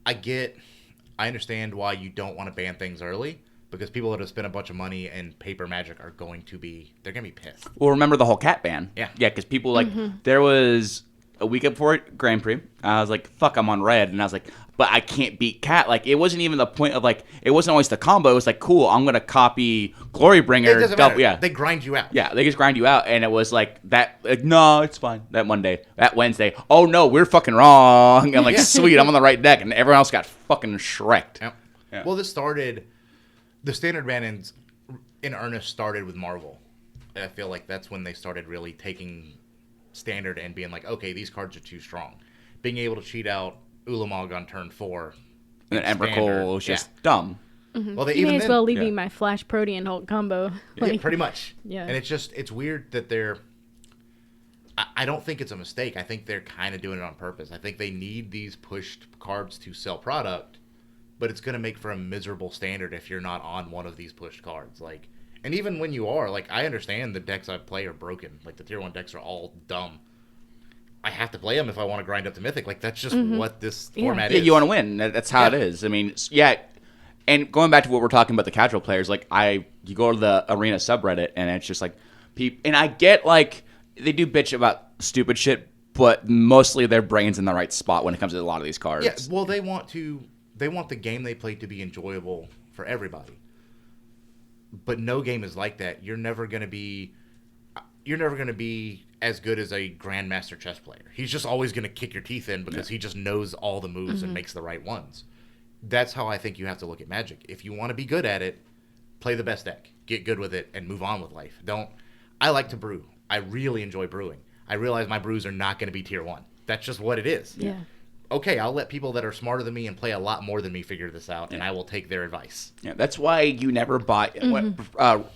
I understand why you don't want to ban things early, because people that have spent a bunch of money in paper Magic are going to be pissed. Well, remember the whole cat ban? Yeah. Yeah, because people there was a week before Grand Prix. I was like, fuck, I'm on red, and I was like, but I can't beat cat. Like, it wasn't even the point of like, it wasn't always the combo. It was like, cool, I'm gonna copy Glorybringer. It doesn't matter. Yeah, they grind you out. Yeah, they just grind you out, and it was like that. Like, no, it's fine. That Monday, that Wednesday. Oh no, we're fucking wrong. I'm like, sweet, I'm on the right deck, and everyone else got fucking shreked. Yep. Yeah. Well, the standard bannings in earnest started with Marvel. I feel like that's when they started really taking standard and being like, okay, these cards are too strong. Being able to cheat out Ulamog on turn 4. And then Emrakul was just dumb. Well, You may as well leave me my Flash Protean Hulk combo. Yeah, pretty much. Yeah. And it's weird that I don't think it's a mistake. I think they're kind of doing it on purpose. I think they need these pushed cards to sell product, but it's going to make for a miserable standard if you're not on one of these pushed cards. Like, and even when you are, like, I understand the decks I play are broken. Like, the tier 1 decks are all dumb. I have to play them if I want to grind up to Mythic. Like, that's just what this format is. Yeah, you want to win. That's how it is. I mean, yeah. And going back to what we're talking about, the casual players, like, you go to the arena subreddit, and it's just like, and I get, like, they do bitch about stupid shit, but mostly their brain's in the right spot when it comes to a lot of these cards. Yeah, well, they want the game they play to be enjoyable for everybody. But no game is like that. You're never going to be as good as a grandmaster chess player. He's just always going to kick your teeth in because he just knows all the moves and makes the right ones. That's how I think you have to look at Magic. If you want to be good at it, play the best deck, get good with it, and move on with life. I like to brew. I really enjoy brewing. I realize my brews are not going to be tier 1. That's just what it is. Yeah. Okay, I'll let people that are smarter than me and play a lot more than me figure this out, and I will take their advice. Yeah, that's why you never buy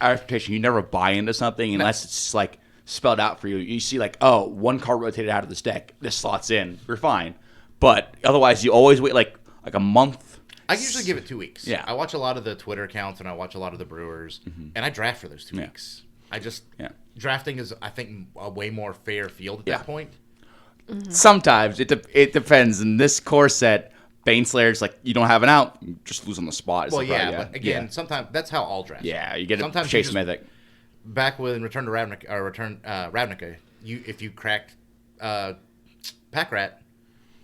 reputation. You never buy into something unless it's like spelled out for you. You see, like, oh, one card rotated out of this deck. This slots in. We're fine. But otherwise, you always wait like a month. I usually give it 2 weeks. Yeah. I watch a lot of the Twitter accounts and I watch a lot of the brewers, and I draft for those 2 weeks. Drafting is, I think, a way more fair field at that point. Sometimes it depends. In this core set, Baneslayer's like, you don't have an out, you just lose on the spot. Well, but again, sometimes that's how all drafts. Yeah, you get sometimes a chase Mythic. Back when Return to Ravnica, if you cracked Pack Rat,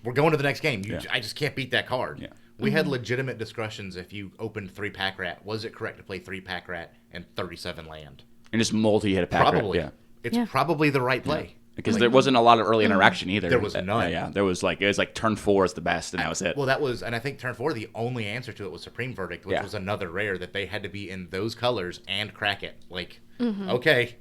we're going to the next game. I just can't beat that card. Yeah. We had legitimate discussions if you opened 3 Pack Rat. Was it correct to play 3 Pack Rat and 37 land? And just multi-hit a Pack Rat. Probably. It's probably the right play. Because there wasn't a lot of early interaction either. There was none. Yeah, there was it was like turn 4 is the best, and that was it. Well, and I think turn 4, the only answer to it was Supreme Verdict, which was another rare that they had to be in those colors and crack it. Like, okay.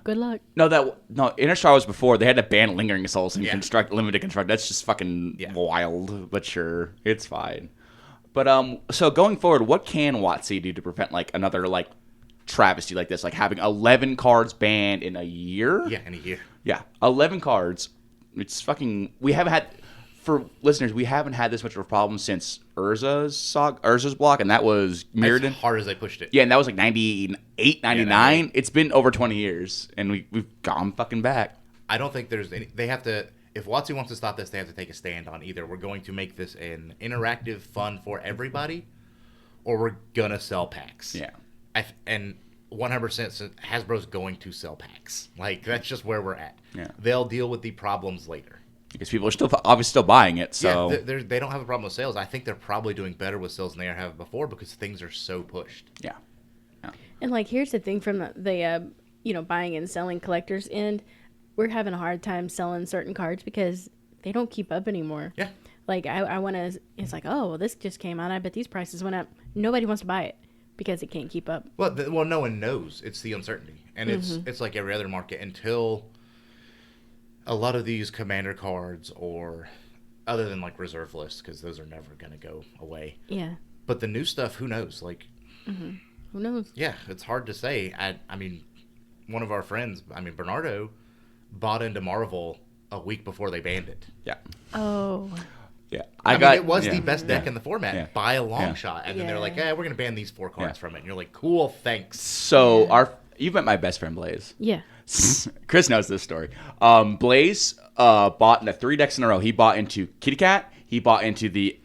Good luck. No, Interstar was before. They had to ban Lingering Souls and limited construct. That's just fucking wild, but sure, it's fine. But so going forward, what can WotC do to prevent like another like travesty like this, like having 11 cards banned in a year? Yeah, in a year. Yeah, 11 cards. It's fucking. We haven't had, for listeners, we haven't had this much of a problem since Urza's block, and that was Mirrodin. As hard as they pushed it. Yeah, and that was like 98, 99. It's been over 20 years, and we've gone fucking back. I don't think there's any. They have to. If WotC wants to stop this, they have to take a stand on either we're going to make this an interactive fun for everybody, or we're gonna sell packs. Yeah. And 100% Hasbro's going to sell packs. Like, that's just where we're at. Yeah. They'll deal with the problems later. Because people are obviously still buying it. So they don't have a problem with sales. I think they're probably doing better with sales than they have before because things are so pushed. Yeah. And like, here's the thing from the buying and selling collectors end, we're having a hard time selling certain cards because they don't keep up anymore. Yeah. Like, I want to. It's like, oh, well, this just came out. I bet these prices went up. Nobody wants to buy it because it can't keep up. Well, no one knows. It's the uncertainty, and it's like every other market until a lot of these commander cards, or other than like reserve lists, because those are never going to go away. Yeah. But the new stuff, who knows? Like, who knows? Yeah, it's hard to say. I mean, one of our friends, Bernardo, bought into Marvel a week before they banned it. Yeah. Oh. Yeah. It was the best deck in the format by a long shot. And then they're like, we're going to ban these 4 cards from it. And you're like, cool, thanks. So you've met my best friend, Blaze. Yeah. Chris knows this story. Blaze bought into 3 decks in a row. He bought into Kitty Cat. He bought into the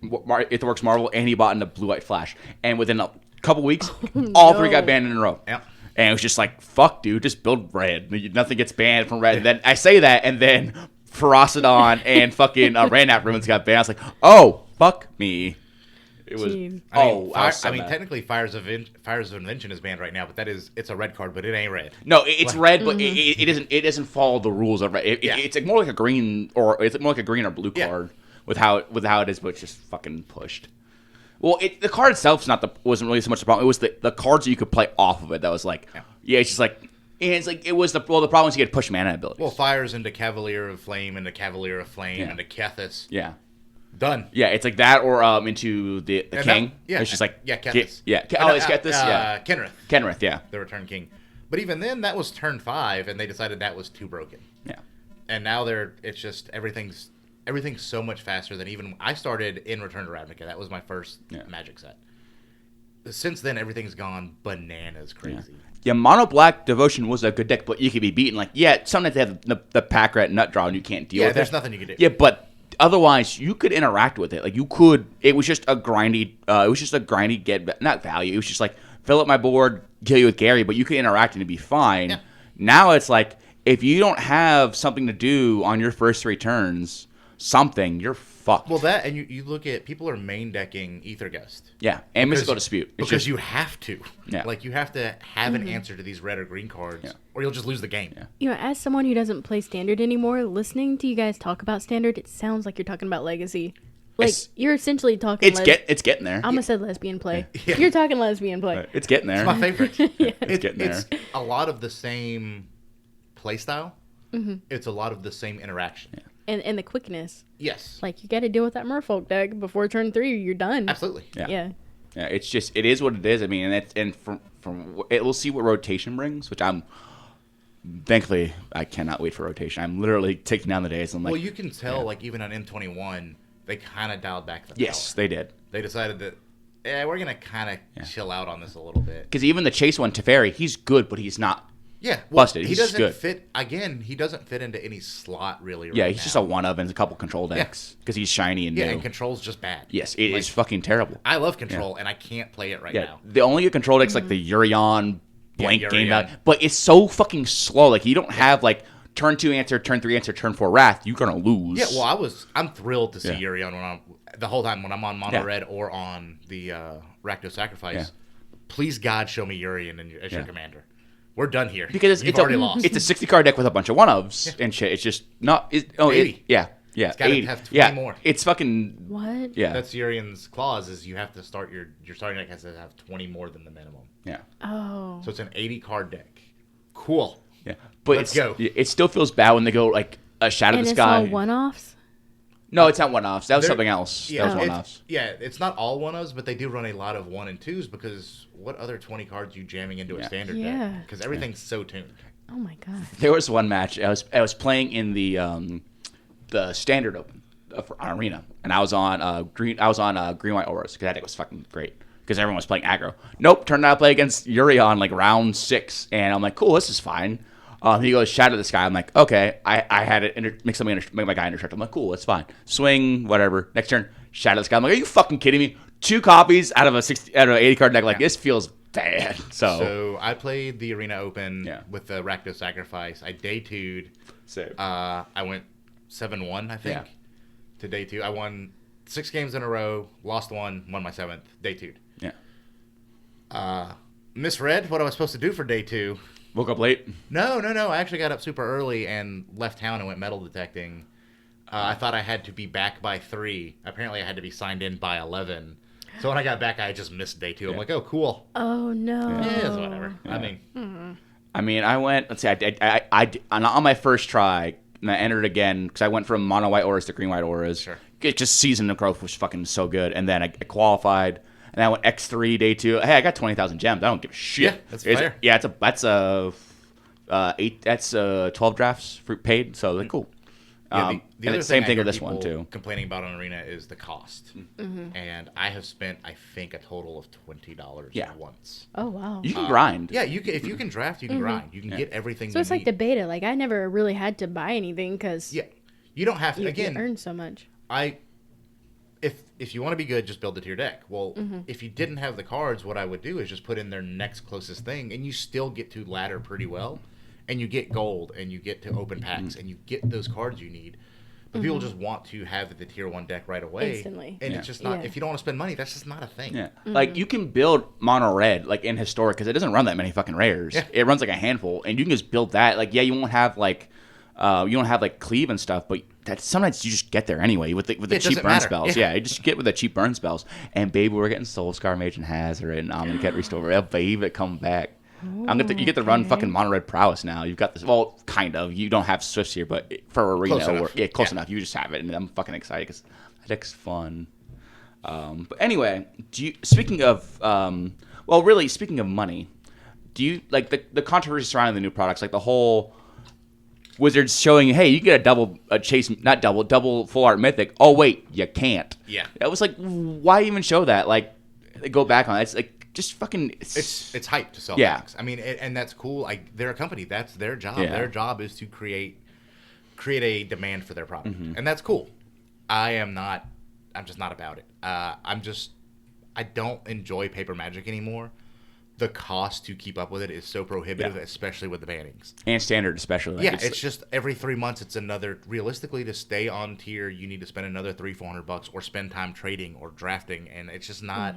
It Works Marvel, and he bought into Blue White Flash. And within a couple weeks, all 3 got banned in a row. Yep. And it was just like, fuck, dude, just build red. Nothing gets banned from red. And then I say that, and then Ferocidon and fucking Randap Ruins got banned. I was like, oh, fuck me. It was. Technically, Fires of Invention is banned right now, but it's a red card, but it ain't red. No, it's red, but it doesn't follow the rules of red. It's more like a green or blue card with how it is, but it's just fucking pushed. Well, the card itself wasn't really so much the problem. It was the cards that you could play off of it that was like, it's just like. It was the problem is you get push mana abilities. Well, Fires into Cavalier of Flame, into into Kethis. Yeah. Done. Yeah, it's like that or into the King. It's just like Kethis. It's Kethis. Kenrith, yeah. The Return King. But even then, that was turn 5, and they decided that was too broken. Yeah. And now it's just everything's so much faster than even I started in Return to Ravnica. That was my first Magic set. Since then, everything's gone bananas crazy. Yeah, Mono Black Devotion was a good deck, but you could be beaten. Like, sometimes they have the pack rat nut draw, and you can't deal with it. Yeah, there's nothing you can do. Yeah, but otherwise, you could interact with it. Like, you could. It was just a grindy. Get not value. It was just like fill up my board, kill you with Gary, but you could interact and it'd be fine. Yeah. Now it's like if you don't have something to do on your first 3 turns, you're fucked. Well, that and you look at people are main decking Aethergust. Yeah, and Mystical Dispute. Because you have to. Yeah. Like, you have to have an answer to these red or green cards, or you'll just lose the game. Yeah. As someone who doesn't play Standard anymore, listening to you guys talk about Standard, it sounds like you're talking about Legacy. Like, you're essentially talking... It's getting there. I almost said lesbian play. Yeah. You're talking lesbian play. It's getting there. It's my favorite. It's getting there. It's a lot of the same play style. Mm-hmm. It's a lot of the same interaction. Yeah. And the quickness. Yes. Like, you got to deal with that Merfolk deck before turn 3. You're done. Absolutely. Yeah. Yeah, it is what it is. I mean, and we'll see what rotation brings, which thankfully I cannot wait for rotation. I'm literally taking down the days. I'm like, well, you can tell, like, even on M21, they kind of dialed back the power. Yes, they did. They decided that, we're going to kind of chill out on this a little bit. Because even the Chase one, Teferi, he's good, but he's not busted. He doesn't fit into any slot really. Yeah, he's just a one of in a couple control decks because he's shiny and new. Yeah, and control's just bad. Yes, it is fucking terrible. I love control, and I can't play it right now. The only control decks like the Urion blank game back, but it's so fucking slow. Like, you don't have like turn 2 answer, turn 3 answer, turn 4 wrath. You're gonna lose. Yeah, well, I'm thrilled to see Urion the whole time when I'm on Mono Red or on the Rakdos Sacrifice. Yeah. Please God, show me Urion as your commander. We're done here. Because it's already lost. It's a 60 card deck with a bunch of 1-ofs and shit. It's just not. 80. Yeah. It's got to have 20 more. It's fucking. What? Yeah. That's Urion's clause. Is you have to start your starting deck has to have 20 more than the minimum. Yeah. Oh. So it's an 80 card deck. Cool. Yeah. But let's go. It still feels bad when they go like a Shadow of the Sky. And it's all 1-offs? No, it's not 1-offs. That was something else. Yeah, that was 1-offs. It's not all 1-offs, but they do run a lot of 1 and 2s because what other 20 cards are you jamming into a standard deck? Because everything's so tuned. Oh my god. There was one match I was playing in the Standard Open on Arena, and I was on green white auras because that deck was fucking great because everyone was playing aggro. Nope, turned out to play against Urion like round 6, and I'm like, cool, this is fine. He goes Shadow the Sky. I'm like, okay. I had it make my guy indestructible. I'm like, cool, that's fine. Swing, whatever. Next turn, Shadow the Sky. I'm like, are you fucking kidding me? 2 copies out of an 80 card deck. Like, this feels bad. So I played the Arena Open with the Rakdos Sacrifice. I day 2'd. I went 7-1, I think, to day 2. I won 6 games in a row, lost 1, won my 7th, day 2'd. Yeah. Misread what I was supposed to do for day 2. Woke up late? No. I actually got up super early and left town and went metal detecting. I thought I had to be back by 3. Apparently, I had to be signed in by 11. So when I got back, I just missed day 2. Yeah. I'm like, oh, cool. Oh, no. Yeah, it's whatever. Yeah. I mean, I went, let's see, I on my first try, and I entered again, because I went from mono white auras to green white auras. Sure. it just season of growth was fucking so good. And then I qualified, and I went X3 day 2. Hey, I got 20,000 gems. I don't give a shit. Yeah, that's fair. Yeah, that's 12 drafts paid. So like cool. Yeah, the other same thing I with hear this one people too. Complaining about on Arena is the cost, and I have spent I think a total of $20 once. Oh wow. You can grind. Yeah, you can, if you can draft, you can grind. You can get everything. So it's like the beta. Like I never really had to buy anything because you don't have to. Again, you earn so much. If you want to be good, just build the tier deck. Well, if you didn't have the cards, what I would do is just put in their next closest thing, and you still get to ladder pretty well. And you get gold, and you get to open packs, and you get those cards you need. But people just want to have the tier 1 deck right away. Instantly. And it's just not, if you don't want to spend money, that's just not a thing. Yeah. Like, you can build mono red, like, in Historic, because it doesn't run that many fucking rares. Yeah. It runs, like, a handful, and you can just build that. Like, yeah, you won't have, like, cleave and stuff, but sometimes you just get there anyway with the cheap burn spells. Yeah, you just get with the cheap burn spells. And, baby, we're getting Soul Scar, Mage, and Hazard, and Omnicat Restore. Yeah, baby, come back. You get to run fucking mono red prowess now. You've got this. Well, kind of. You don't have Swifts here, but for Arena, close enough. You just have it, and I'm fucking excited because that deck's fun. But anyway, speaking of speaking of money, do you like the controversy surrounding the new products, like the whole Wizards showing you, hey, you get double full art Mythic. Oh wait, you can't. Yeah, it was like, why even show that? Like, go back on it. It's like. Just fucking... It's hype to sell packs. I mean, and that's cool. They're a company. That's their job. Yeah. Their job is to create a demand for their product. And that's cool. I'm just not about it. I don't enjoy paper Magic anymore. The cost to keep up with it is so prohibitive, especially with the bannings. And standard, especially. Like it's just every 3 months, it's another... Realistically, to stay on tier, you need to spend another $300-400 or spend time trading or drafting, and it's just not...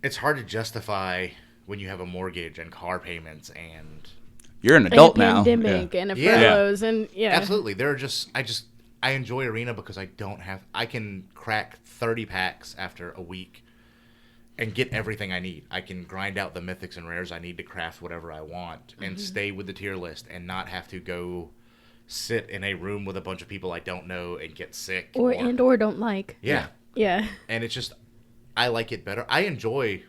It's hard to justify when you have a mortgage and car payments and you're an adult now. Pandemic and a furloughs and absolutely. I enjoy Arena because I can crack 30 packs after a week and get everything I need. I can grind out the mythics and rares I need to craft whatever I want and stay with the tier list and not have to go sit in a room with a bunch of people I don't know and get sick or don't like. Yeah. And it's just. I like it better. I enjoy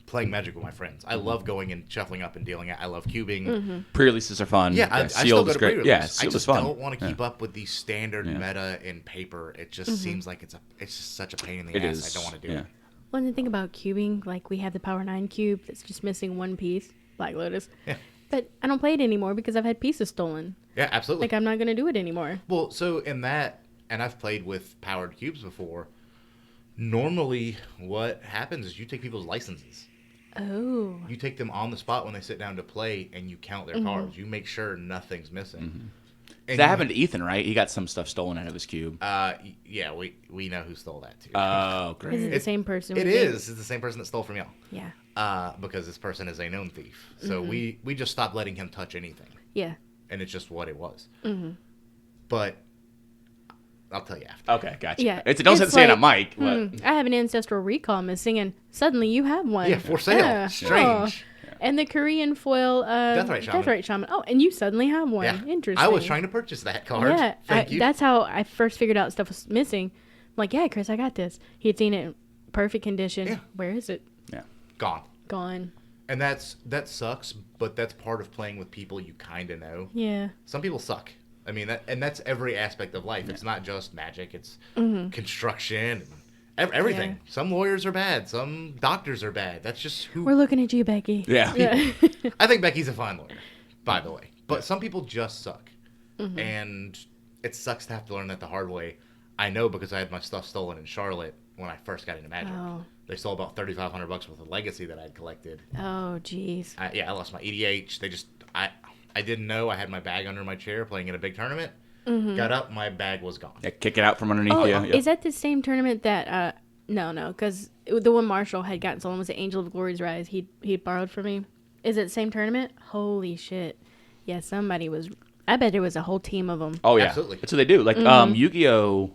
playing Magic with my friends. I love going and shuffling up and dealing it. I love cubing. Pre-releases are fun. Yeah, I still go to pre-release. Yeah, I just don't want to keep up with the standard meta in paper. It just seems like it's just such a pain in the ass. I don't want to do it. One thing about cubing, like we have the Power 9 cube that's just missing one piece, Black Lotus. Yeah. But I don't play it anymore because I've had pieces stolen. Yeah, absolutely. Like I'm not going to do it anymore. Well, so in that, and I've played with powered cubes before. Normally, what happens is you take people's licenses. Oh. You take them on the spot when they sit down to play, and you count their cards. You make sure nothing's missing. And that happened to Ethan, right? He got some stuff stolen out of his cube. Yeah, we know who stole that too. Oh, great. Is it the same person? It is. It's the same person that stole from y'all. Yeah. Because this person is a known thief. So we just stopped letting him touch anything. Yeah. And it's just what it was. But I'll tell you after. Okay, gotcha. Yeah, don't say it on mic. But... I have an Ancestral Recall missing, and suddenly you have one. Yeah, for sale. Strange. Oh. And the Korean foil Deathrite Shaman. Oh, and you suddenly have one. Yeah. Interesting. I was trying to purchase that card. Yeah, Thank you. That's how I first figured out stuff was missing. I'm like, yeah, Chris, I got this. He had seen it in perfect condition. Yeah. Where is it? Yeah. Gone. And that sucks, but that's part of playing with people you kind of know. Yeah. Some people suck. I mean, that's every aspect of life. It's not just magic. It's construction, everything. Yeah. Some lawyers are bad. Some doctors are bad. That's just who... We're looking at you, Becky. Yeah. I think Becky's a fine lawyer, by the way. But some people just suck. And it sucks to have to learn that the hard way. I know because I had my stuff stolen in Charlotte when I first got into Magic. Oh. They stole about $3,500 worth of legacy that I had collected. Oh, jeez. I lost my EDH. I didn't know I had my bag under my chair playing in a big tournament. Got up, my bag was gone. Yeah, kick it out from underneath you. Is that the same tournament that... No, because the one Marshall had gotten stolen was the Angel of Glory's Rise. He borrowed from me. Is it the same tournament? Holy shit. Yeah, somebody was... I bet there was a whole team of them. Oh, yeah. Absolutely. That's what they do. Like, Yu-Gi-Oh!,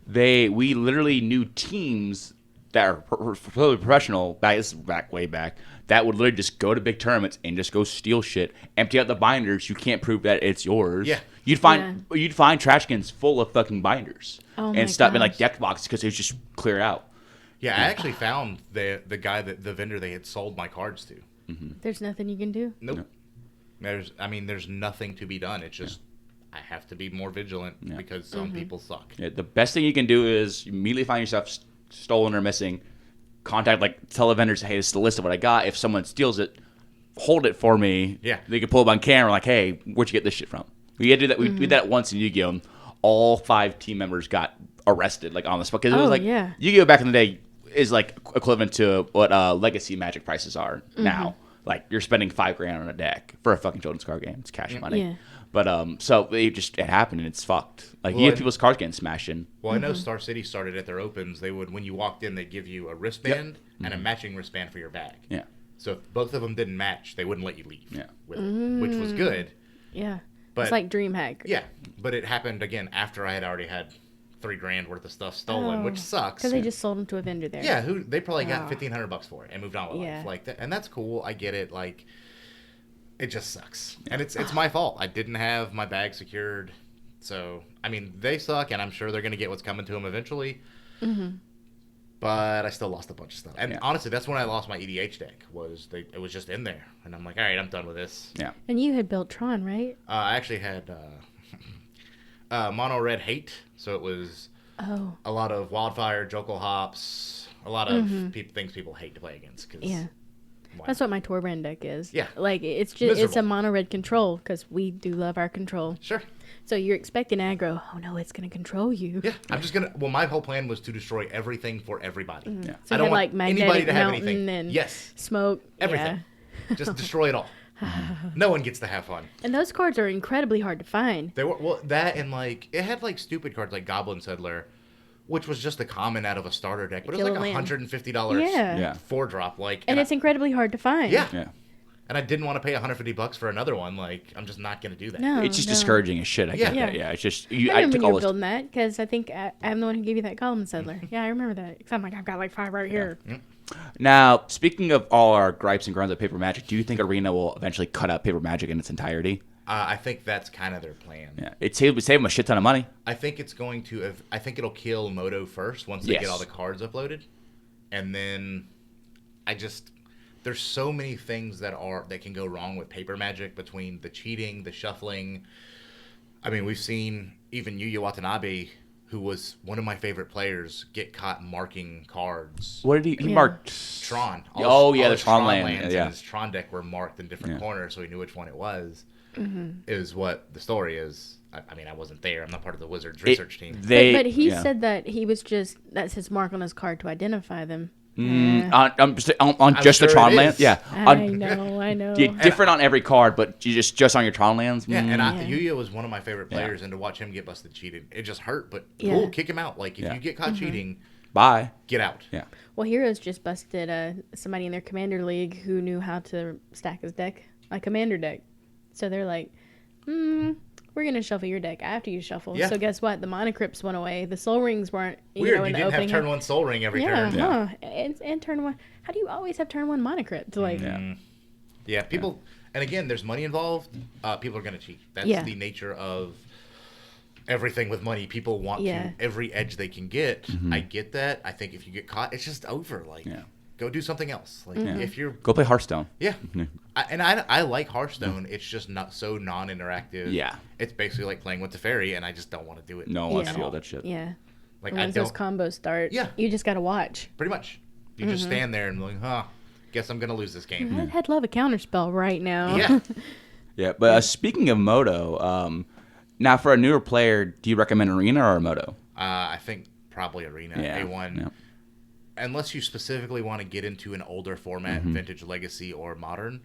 we literally knew teams that are totally professional, back way back, that would literally just go to big tournaments and just go steal shit, empty out the binders. You can't prove that it's yours. Yeah. You'd find trash cans full of fucking binders and stuff in like deck boxes because it was just clear out. Yeah, I actually found the vendor they had sold my cards to. There's nothing you can do. Nope. There's nothing to be done. It's just I have to be more vigilant because some people suck. Yeah, the best thing you can do is immediately find yourself stolen or missing. Tell the vendors, hey, this is the list of what I got. If someone steals it, hold it for me. Yeah. They can pull up on camera like, hey, where'd you get this shit from? We had to do that. We did that once in Yu-Gi-Oh! All 5 team members got arrested like on the spot because it was like Yu-Gi-Oh! Back in the day is like equivalent to what legacy Magic prices are now. Like you're spending $5,000 on a deck for a fucking children's card game. It's cash money. Yeah. But so it happened and it's fucked. Like you have people's cards getting smashed in. Well, I know Star City started at their opens. They would, when you walked in, they'd give you a wristband and a matching wristband for your bag. Yeah. So if both of them didn't match, they wouldn't let you leave. Yeah. With it, which was good. Yeah. But, it's like DreamHack. Yeah, but it happened again after I had already had $3,000 worth of stuff stolen, which sucks. Because they just sold them to a vendor there. Yeah, they probably got $1,500 for it and moved on with life like that, and that's cool. I get it. Like, it just sucks, and it's my fault. I didn't have my bag secured, so I mean they suck, and I'm sure they're gonna get what's coming to them eventually. But I still lost a bunch of stuff, and honestly, that's when I lost my EDH deck. It was just in there, and I'm like, all right, I'm done with this. Yeah. And you had built Tron, right? I actually had mono red hate, so it was a lot of wildfire, Jokal hops, a lot of things people hate to play against. Cause that's what my Torbrand deck is. Yeah, like it's a mono red control because we do love our control. Sure. So you're expecting aggro. Oh no, it's gonna control you. Yeah, I'm just gonna. Well, my whole plan was to destroy everything for everybody. Yeah. So I don't want anybody to have anything. And smoke. Everything. Yeah. Just destroy it all. No one gets to have fun. And those cards are incredibly hard to find. They were that and like it had like stupid cards like Goblin Settler, which was just a common out of a starter deck, but it was like $150 4-drop. Like, and it's incredibly hard to find. Yeah. And I didn't want to pay $150 for another one. Like, I'm just not going to do that. No, it's just discouraging as shit. I get that. Yeah, it's just... I remember you were building that, because I think I'm the one who gave you that Goblin Settler. Yeah, I remember that. Because I'm like, I've got like 5 right here. Now, speaking of all our gripes and grounds of Paper Magic, do you think Arena will eventually cut out Paper Magic in its entirety? I think that's kind of their plan. Yeah, it save them a shit ton of money. I think it's going to... I think it'll kill Moto first once they get all the cards uploaded. And then there's so many things that can go wrong with Paper Magic between the cheating, the shuffling. I mean, we've seen even Yuya Watanabe, who was one of my favorite players, get caught marking cards. What did he marked? Tron. The Tron lands in his Tron deck were marked in different corners, so he knew which one it was. Is what the story is. I mean, I wasn't there. I'm not part of the Wizards research team. But he said that that's his mark on his card to identify them. On just the Tron lands? Yeah. I know. Yeah, different on every card, but you just on your Tron lands? Yeah, and Yuya was one of my favorite players, and to watch him get busted cheating, it just hurt, but cool, kick him out. Like, if you get caught cheating, bye. Get out. Yeah. Well, Heroes just busted somebody in their Commander League who knew how to stack his deck, a Commander deck. So they're like, we're going to shuffle your deck after you shuffle. Yeah. So guess what? The Monocrypts went away. The Soul Rings weren't, Weird, you didn't have turn 1 Soul Ring every turn. Yeah, and turn 1. How do you always have turn 1 Monocrypt? Like, yeah, people, and again, there's money involved. People are going to cheat. That's the nature of everything with money. People want to every edge they can get. I get that. I think if you get caught, it's just over. Like, go do something else. Like, if you're... Go play Hearthstone. Yeah. I like Hearthstone. It's just not so non-interactive. Yeah. It's basically like playing with the fairy, and I just don't want to do it. No one wants to feel that shit. Yeah. Like, once those combos start, you just got to watch. Pretty much. You just stand there and like, guess I'm going to lose this game. I'd love a counterspell right now. Yeah. Yeah, but speaking of Moto, now for a newer player, do you recommend Arena or Moto? I think probably Arena. A1. Yeah. Unless you specifically want to get into an older format, Vintage, Legacy, or Modern,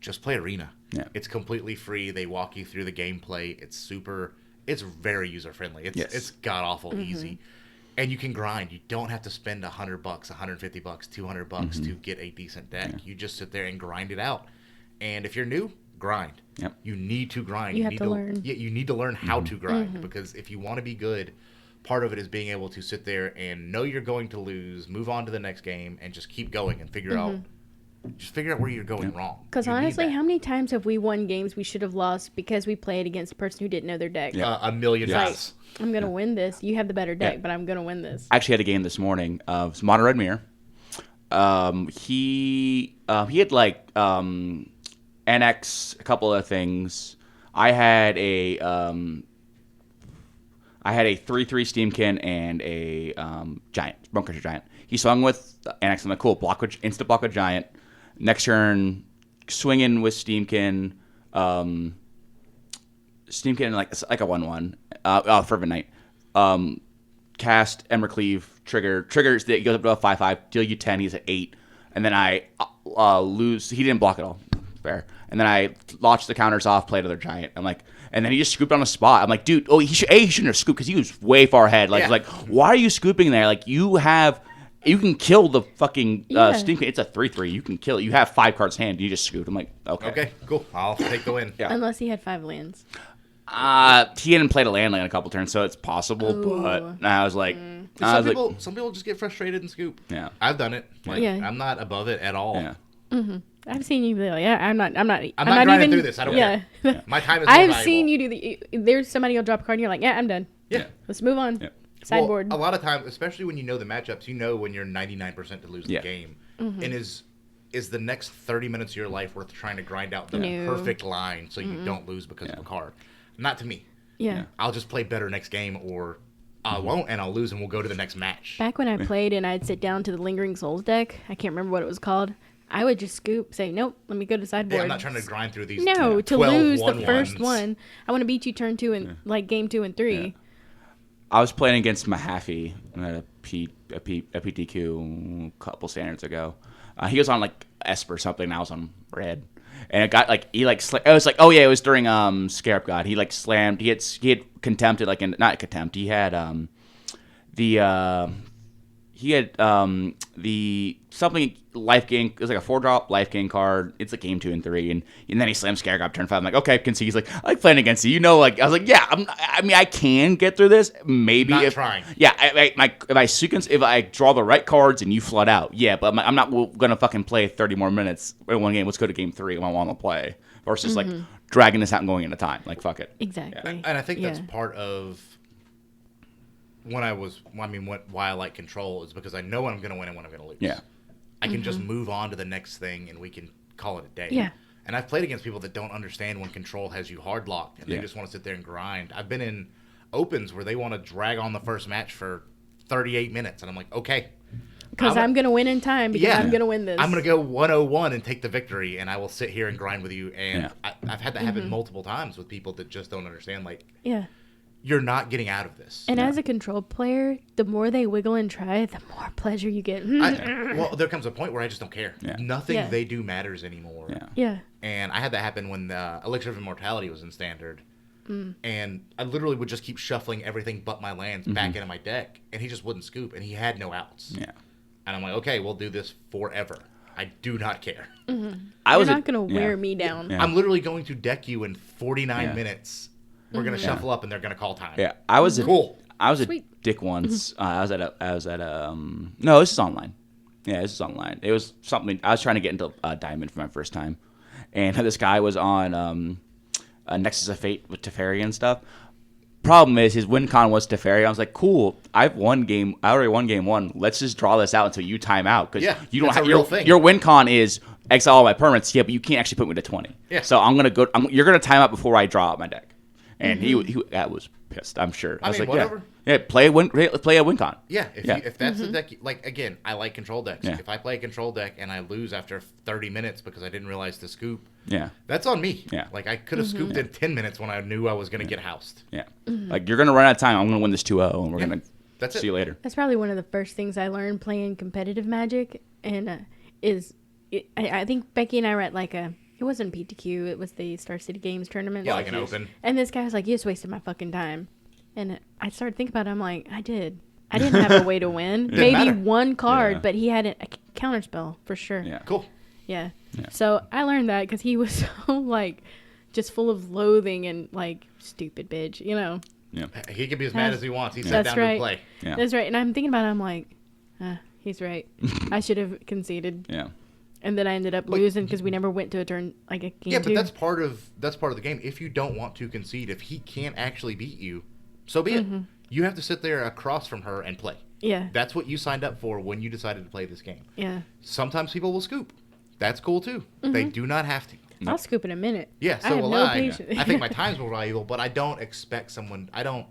just play Arena. Yeah. It's completely free. They walk you through the gameplay. It's very user-friendly. It's god-awful easy. And you can grind. You don't have to spend $100, $150, $200 to get a decent deck. Yeah. You just sit there and grind it out. And if you're new, grind. Yep. You need to grind. You have to learn. Yeah, you need to learn how to grind. Because if you want to be good, part of it is being able to sit there and know you're going to lose, move on to the next game, and just keep going and figure out where you're going wrong. Because honestly, how many times have we won games we should have lost because we played against a person who didn't know their deck? A million times. I'm going to win this. You have the better deck, but I'm going to win this. I actually had a game this morning of Mono Red Mirror. He had like NX, a couple of things. I had a 3/3 Steamkin and a Giant, Bone Crusher Giant. He swung with NX. I'm like, cool, instant block with Giant. Next turn, swinging with Steamkin. Steamkin like a 1/1. Fervent Knight. Cast Embercleave, triggers that goes up to a 5/5, deal you 10, he's at 8. And then I lose. He didn't block at all. Fair. And then I launched the counters off, played another Giant. I'm like, and then he just scooped on a spot. I'm like, dude, he shouldn't have scooped because he was way far ahead. Like, why are you scooping there? Like, you can kill the fucking Steam. It's a 3/3. You can kill it. You have 5 cards in hand. You just scooped. I'm like, okay. Okay, cool. I'll take the win. Yeah. Unless he had 5 lands. He hadn't played a land a couple turns, so it's possible. But I was like, some people just get frustrated and scoop. Yeah, I've done it. I'm not above it at all. Yeah. Mm-hmm. I've seen you be like, I'm not grinding even through this. I don't care. My time is more I've valuable. seen you do there's somebody will drop a card and you're like, yeah, I'm done. Yeah. Let's move on. Yeah. Sideboard. Well, a lot of times, especially when you know the matchups, you know when you're 99% to lose the game. Mm-hmm. And is the next 30 minutes of your life worth trying to grind out the perfect line so you don't lose because of a card? Not to me. Yeah. I'll just play better next game, or I won't, and I'll lose, and we'll go to the next match. Back when I played and I'd sit down to the Lingering Souls deck, I can't remember what it was called, I would just scoop, say, nope, let me go to sideboard. Yeah, I'm not trying to grind through these. No, to lose the 1/1s. first one. I want to beat you turn 2 and like game 2 and 3. Yeah. I was playing against Mahaffey at a PTQ a couple standards ago. He was on like Esper or something, and I was on Red. And it got like it was like, oh yeah, it was during Scarab God. He like slammed. He had contempted not contempt. He had the something life gain. It was like a 4-drop life gain card. It's like game 2 and 3, and then he slammed Scarab God turn 5. I'm like, okay, I can see. He's like, I like playing against you. Like I was like, yeah. I can get through this. Maybe not trying. Yeah, if I draw the right cards and you flood out, yeah. But I'm not gonna fucking play 30 more minutes in one game. Let's go to game 3 if I want to play versus like dragging this out and going into time. Like fuck it. Exactly. And I think that's part of why I like control is because I know when I'm going to win and when I'm going to lose. Yeah. I can just move on to the next thing and we can call it a day. Yeah. And I've played against people that don't understand when control has you hard locked and they just want to sit there and grind. I've been in opens where they want to drag on the first match for 38 minutes and I'm like, okay. Because I'm going to win in time because I'm going to win this. I'm going to go 101 and take the victory and I will sit here and grind with you. And I've had that happen multiple times with people that just don't understand. Like, you're not getting out of this. And as a control player, the more they wiggle and try, the more pleasure you get. Well, there comes a point where I just don't care. Yeah. Nothing they do matters anymore. Yeah. And I had that happen when Elixir of Immortality was in Standard. And I literally would just keep shuffling everything but my lands back into my deck. And he just wouldn't scoop. And he had no outs. Yeah. And I'm like, okay, we'll do this forever. I do not care. You're not going to wear me down. Yeah. I'm literally going to deck you in 49 minutes. We're gonna shuffle up, and they're gonna call time. Yeah, I was a dick once. No, this is online. Yeah, this is online. It was something I was trying to get into Diamond for my first time, and this guy was on Nexus of Fate with Teferi and stuff. Problem is, his win con was Teferi. I was like, cool. I already won game 1. Let's just draw this out until you time out because you don't have your win con is exile all my permanents. Yeah, but you can't actually put me to 20. Yeah. So you're gonna time out before I draw out my deck. And he was pissed, I'm sure. I was like, whatever. Yeah, play a win con. Yeah, if that's the deck, like, again, I like control decks. Yeah. If I play a control deck and I lose after 30 minutes because I didn't realize to scoop, that's on me. Yeah. Like, I could have scooped in 10 minutes when I knew I was going to get housed. Yeah. Like, you're going to run out of time. I'm going to win this 2-0, and we're going to see you later. That's probably one of the first things I learned playing competitive Magic, and I think Becky and I were at like it wasn't PTQ, it was the Star City Games tournament. Yeah, like an open. And this guy was like, you just wasted my fucking time. And I started thinking about it. I'm like, I didn't have a way to win. Maybe one card, but he had a counterspell for sure. Yeah. Cool. Yeah. So I learned that because he was so like just full of loathing and like stupid bitch, you know. Yeah. He can be as mad as he wants. He sat That's down right. to play. Yeah. That's right. And I'm thinking about it. I'm like, he's right. I should have conceded. Yeah. And then I ended up losing because we never went to a turn like a game. Yeah, but two. that's part of the game. If you don't want to concede, if he can't actually beat you, so be it. You have to sit there across from her and play. Yeah. That's what you signed up for when you decided to play this game. Yeah. Sometimes people will scoop. That's cool too. They do not have to. I'll scoop in a minute. Yeah, I so have will no I. patience. I think my time's more valuable, but I don't expect someone. I don't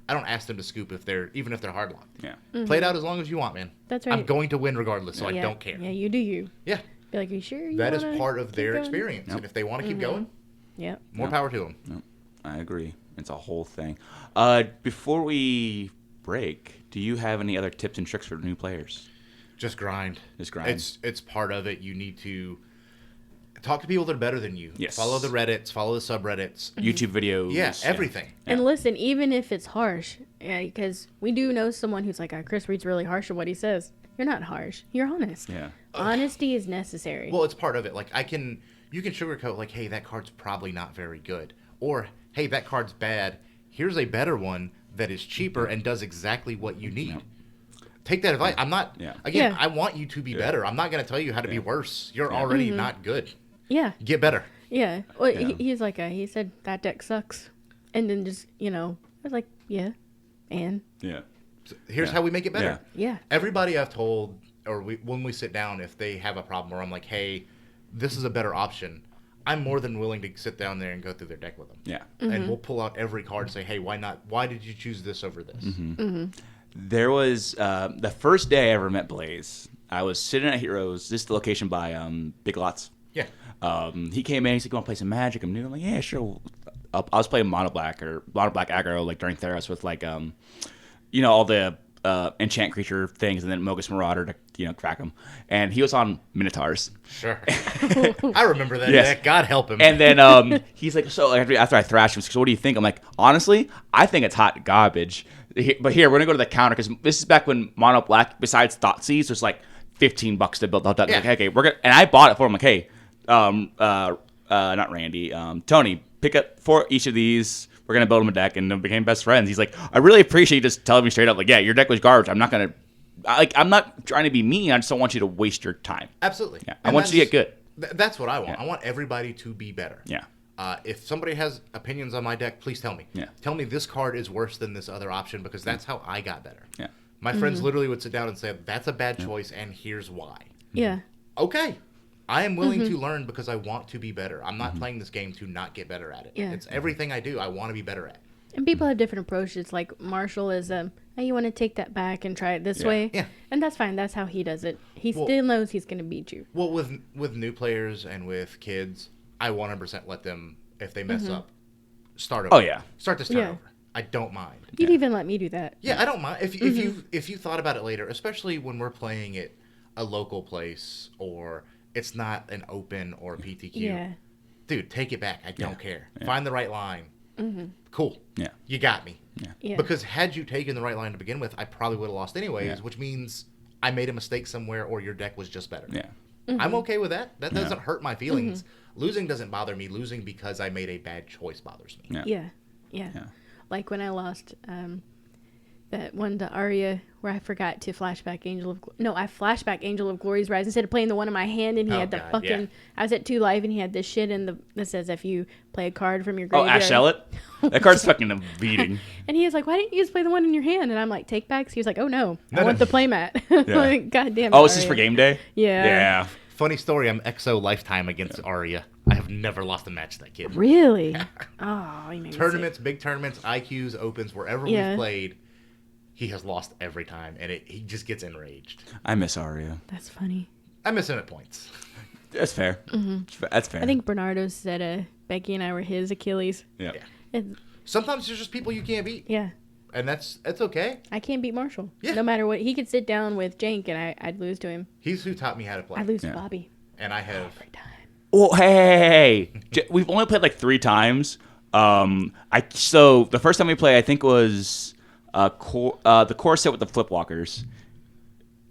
ask them to scoop even if they're hard locked. Yeah. Play it out as long as you want, man. That's right. I'm going to win regardless, so yeah. I don't care. Yeah, you do you. Yeah. Be like, are you sure? That is wanna part of keep their going? experience, and if they want to keep going, Yep. more power to them. Yep. I agree. It's a whole thing. Before we break, do you have any other tips and tricks for new players? Just grind. Just grind. It's part of it. You need to talk to people that are better than you. Yes. Follow the Reddits. Follow the subreddits. YouTube videos. Yeah, everything. And listen, even if it's harsh, because we do know someone who's like, Chris Reed's really harsh on what he says. You're not harsh. You're honest. Yeah. Honesty is necessary. Well, it's part of it. Like you can sugarcoat like, hey, that card's probably not very good, or hey, that card's bad. Here's a better one that is cheaper and does exactly what you need. Take that advice. I'm not. Yeah. Again, Yeah. I want you to be better. I'm not going to tell you how to be worse. You're already not good. yeah. Get better. Yeah. Well, Yeah. he's like, he said, that deck sucks. And then just, I was like, yeah. And? Yeah. Here's how we make it better. Yeah. Everybody I've told, or when we sit down, if they have a problem where I'm like, hey, this is a better option, I'm more than willing to sit down there and go through their deck with them. Yeah. And we'll pull out every card and say, hey, why not? Why did you choose this over this? There was the first day I ever met Blaze. I was sitting at Heroes. This is the location by Big Lots. Yeah. He came in. He's like, "You want to play some Magic?" I'm new. I'm like, "Yeah, sure." I was playing mono black aggro like during Theros with like all the enchant creature things, and then Mogus Marauder to crack them. And he was on Minotaurs. Sure. I remember that Yes. deck. God help him. And then he's like, so after I thrashed him, so what do you think? I'm like, honestly, I think it's hot garbage. But here, we're going to go to the counter because this is back when mono black, besides Thoughtseize, was like $15 to build the whole deck. Yeah. Like, okay, we're gonna, and I bought it for him. Like, hey, not Randy, Tony, pick up 4 each of these. We're going to build him a deck, and then became best friends. He's like, I really appreciate you just telling me straight up, like, yeah, your deck was garbage. I'm not going to, I'm not trying to be mean. I just don't want you to waste your time. Absolutely. Yeah. I want you to get good. That's what I want. Yeah. I want everybody to be better. Yeah. If somebody has opinions on my deck, please tell me. Yeah. Tell me this card is worse than this other option because that's how I got better. Yeah. My friends literally would sit down and say, that's a bad choice, and here's why. Yeah. Okay. I am willing to learn because I want to be better. I'm not playing this game to not get better at it. Yeah. It's everything I do I want to be better at. And people have different approaches. Like Marshall is, hey, you want to take that back and try it this way? Yeah. And that's fine. That's how he does it. He still knows he's going to beat you. Well, with new players and with kids, I 100% let them, if they mess up, start over. Oh, yeah. Start this turn Yeah. over. I don't mind. You'd even let me do that. Yeah, I don't mind. If you thought about it later, especially when we're playing at a local place or it's not an open or PTQ. Yeah. Dude, take it back. I don't care. Find the right line. Cool. Yeah. You got me. Yeah. Because had you taken the right line to begin with, I probably would have lost anyways, Yeah. which means I made a mistake somewhere or your deck was just better. Yeah. I'm okay with that. That doesn't hurt my feelings. Losing doesn't bother me. Losing because I made a bad choice bothers me. Yeah. Yeah. Yeah. Like when I lost that one to Arya where I forgot to flashback I flashback Angel of Glory's Rise instead of playing the one in my hand, and he had the God, fucking yeah. I was at 2 life and he had this shit in that says if you play a card from your Oh, graveyard. Ash Ellett? That card's fucking a beating. And he was like, why didn't you just play the one in your hand? And I'm like, take backs? He was like, oh no, I No. want the playmat. Like, God damn it. Oh, it's just Arya. for game day? Yeah. Yeah. Funny story, I'm XO lifetime against Arya. I have never lost a match to that kid. Really? Oh, you made me sick. Tournaments, big tournaments, IQs, opens, wherever Yeah. we've played, he has lost every time, and he just gets enraged. I miss Arya. That's funny. I miss him at points. That's fair. That's fair. I think Bernardo said Becky and I were his Achilles. Yeah. Sometimes there's just people you can't beat, Yeah. and that's okay. I can't beat Marshall. Yeah. No matter what. He could sit down with Jank and I'd lose to him. He's who taught me how to play. I lose Yeah. to Bobby And I have every time. Oh, hey. We've only played like 3 times. So the first time we played, I think was the core set with the Flipwalkers.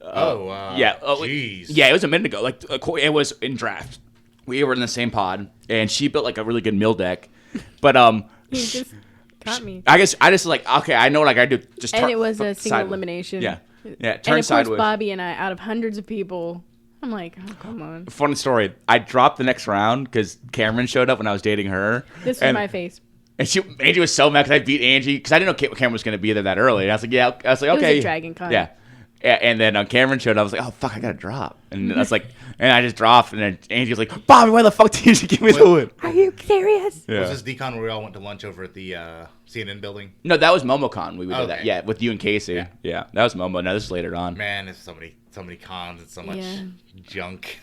jeez. Yeah, it was a minute ago. Like it was in draft. We were in the same pod, and she built like a really good mill deck. But He just caught me. I guess I just like, okay, I know what I gotta do. Just And it was a single sideways. elimination. Yeah. Yeah, And turn of sideways. course, Bobby and I, out of hundreds of people, I'm like, oh, come on. Funny story. I dropped the next round because Cameron showed up when I was dating her. This was my face. And Angie was so mad because I beat Angie because I didn't know Cameron was going to be there that early. And I was like, yeah. I was like, okay. It was a Dragon Con. Yeah. And then Cameron showed up. I was like, oh, fuck, I got to drop. And I was like, and I just dropped. And then Angie was like, Bobby, why the fuck did you give me the win? Are you serious? Yeah. Was this decon where we all went to lunch over at the CNN building? No, that was MomoCon. We did Okay. that. Yeah, with you and Casey. Yeah, that was Momo. No, this is later on. Man, there's so many cons and so much junk.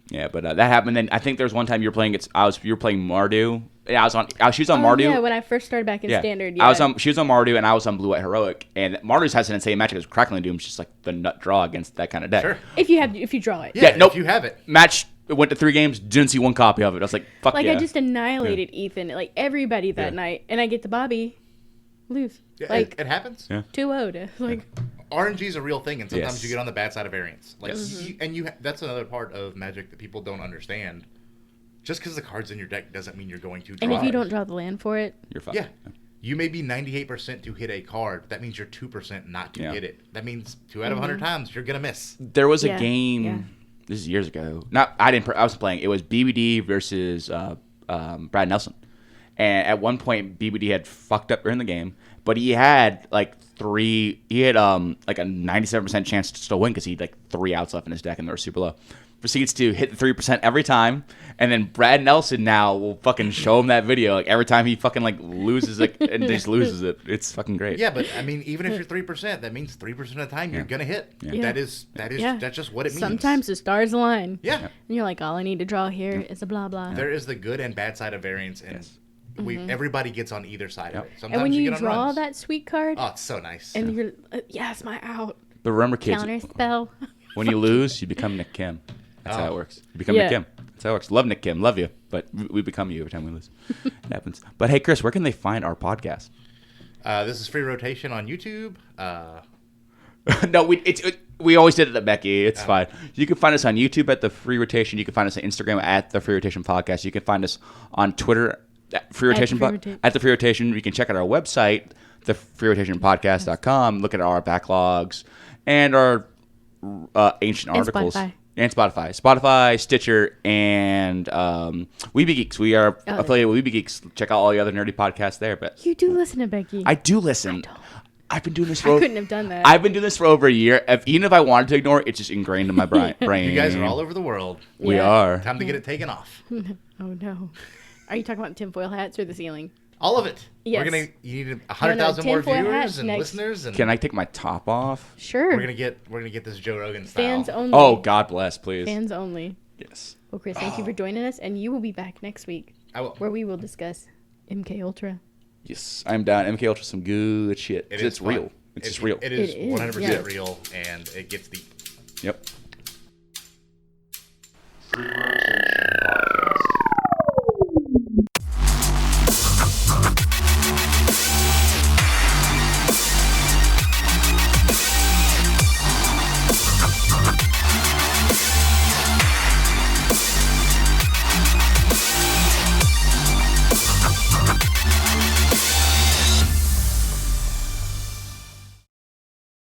Yeah, but that happened. Then I think there was one time you were playing. You were playing Mardu. Yeah, she was on Mardu. Yeah, when I first started back in Standard. Yeah. She was on Mardu, and I was on Blue White Heroic. And Mardu's has an insane match because Crackling Doom's just like the nut draw against that kind of deck. Sure. If you draw it. Yeah, nope. if you have it. Match went to 3 games. Didn't see one copy of it. I was like, fuck Like yeah. I just annihilated Ethan, like everybody that night, and I get to Bobby, lose. Yeah, Like it happens. Yeah. 2-0. Like RNG is a real thing, and sometimes Yes. you get on the bad side of variance. Like, Yes. that's another part of Magic that people don't understand. Just because the card's in your deck doesn't mean you're going to draw and if you it. don't draw the land for it, You're fine. Yeah. You may be 98% to hit a card, but that means you're 2% not to Yeah. hit it. That means 2 out of 100 times you're going to miss. There was a Yeah, game. yeah. This is years ago. I was playing. It was BBD versus Brad Nelson. And at one point, BBD had fucked up during the game, but he had like a 97% chance to still win because he had like 3 outs left in his deck and they were super low. Proceeds to hit the 3% every time, and then Brad Nelson now will fucking show him that video like every time he fucking like loses it and just loses it. It's fucking great. Yeah, but I mean, even if you're 3%, that means 3% of the time you're gonna hit. Yeah. That's just what it means. sometimes the stars align. Yeah. And you're like, all I need to draw here is a blah blah. There is the good and bad side of variance, and everybody gets on either side of it. Sometimes And when you get on draw runs. that sweet card, Oh, it's so nice. and you're yes, my out But remember, kids, counter spell. when you lose, you become Nick Kim. That's how it works. You become Yeah. Nick Kim. That's how it works. Love Nick Kim. Love you. But we become you every time we lose. It happens. But hey, Chris, where can they find our podcast? This is Free Rotation on YouTube. No, we always did it at Becky. It's fine. You can find us on YouTube at The Free Rotation. You can find us on Instagram at The Free Rotation Podcast. You can find us on Twitter at Free Rotation. At The Free Rotation. You can check out our website, TheFreeRotationPodcast.com. Look at our backlogs and our ancient articles. Spotify. And Spotify, Stitcher, and Weeby Geeks. We are affiliated with Weeby Geeks. Check out all the other nerdy podcasts there. But You do listen to Becky. I do listen. I've been doing this for. I couldn't have done that. I've been doing this for over a year. Even if I wanted to ignore it, it's just ingrained in my brain. You guys are all over the world. We Yeah. are. Time to get it taken off. Oh no. Are you talking about tinfoil hats or the ceiling? All of it. Yes. You need 100,000 more tinfoil viewers hats and next. listeners, and Can I take my top off? Sure. we're gonna get this Joe Rogan style. Fans only. Oh, God bless, please. Fans only. Yes. Well, Chris, thank you for joining us, and you will be back next week, I will. where we will discuss MK Ultra. Yes, I'm down. MK Ultra, some good shit. It It's is real. fun. It's just real. It is It is, 100% yeah. real, and it gets deep. Yep. TheFreeRotation.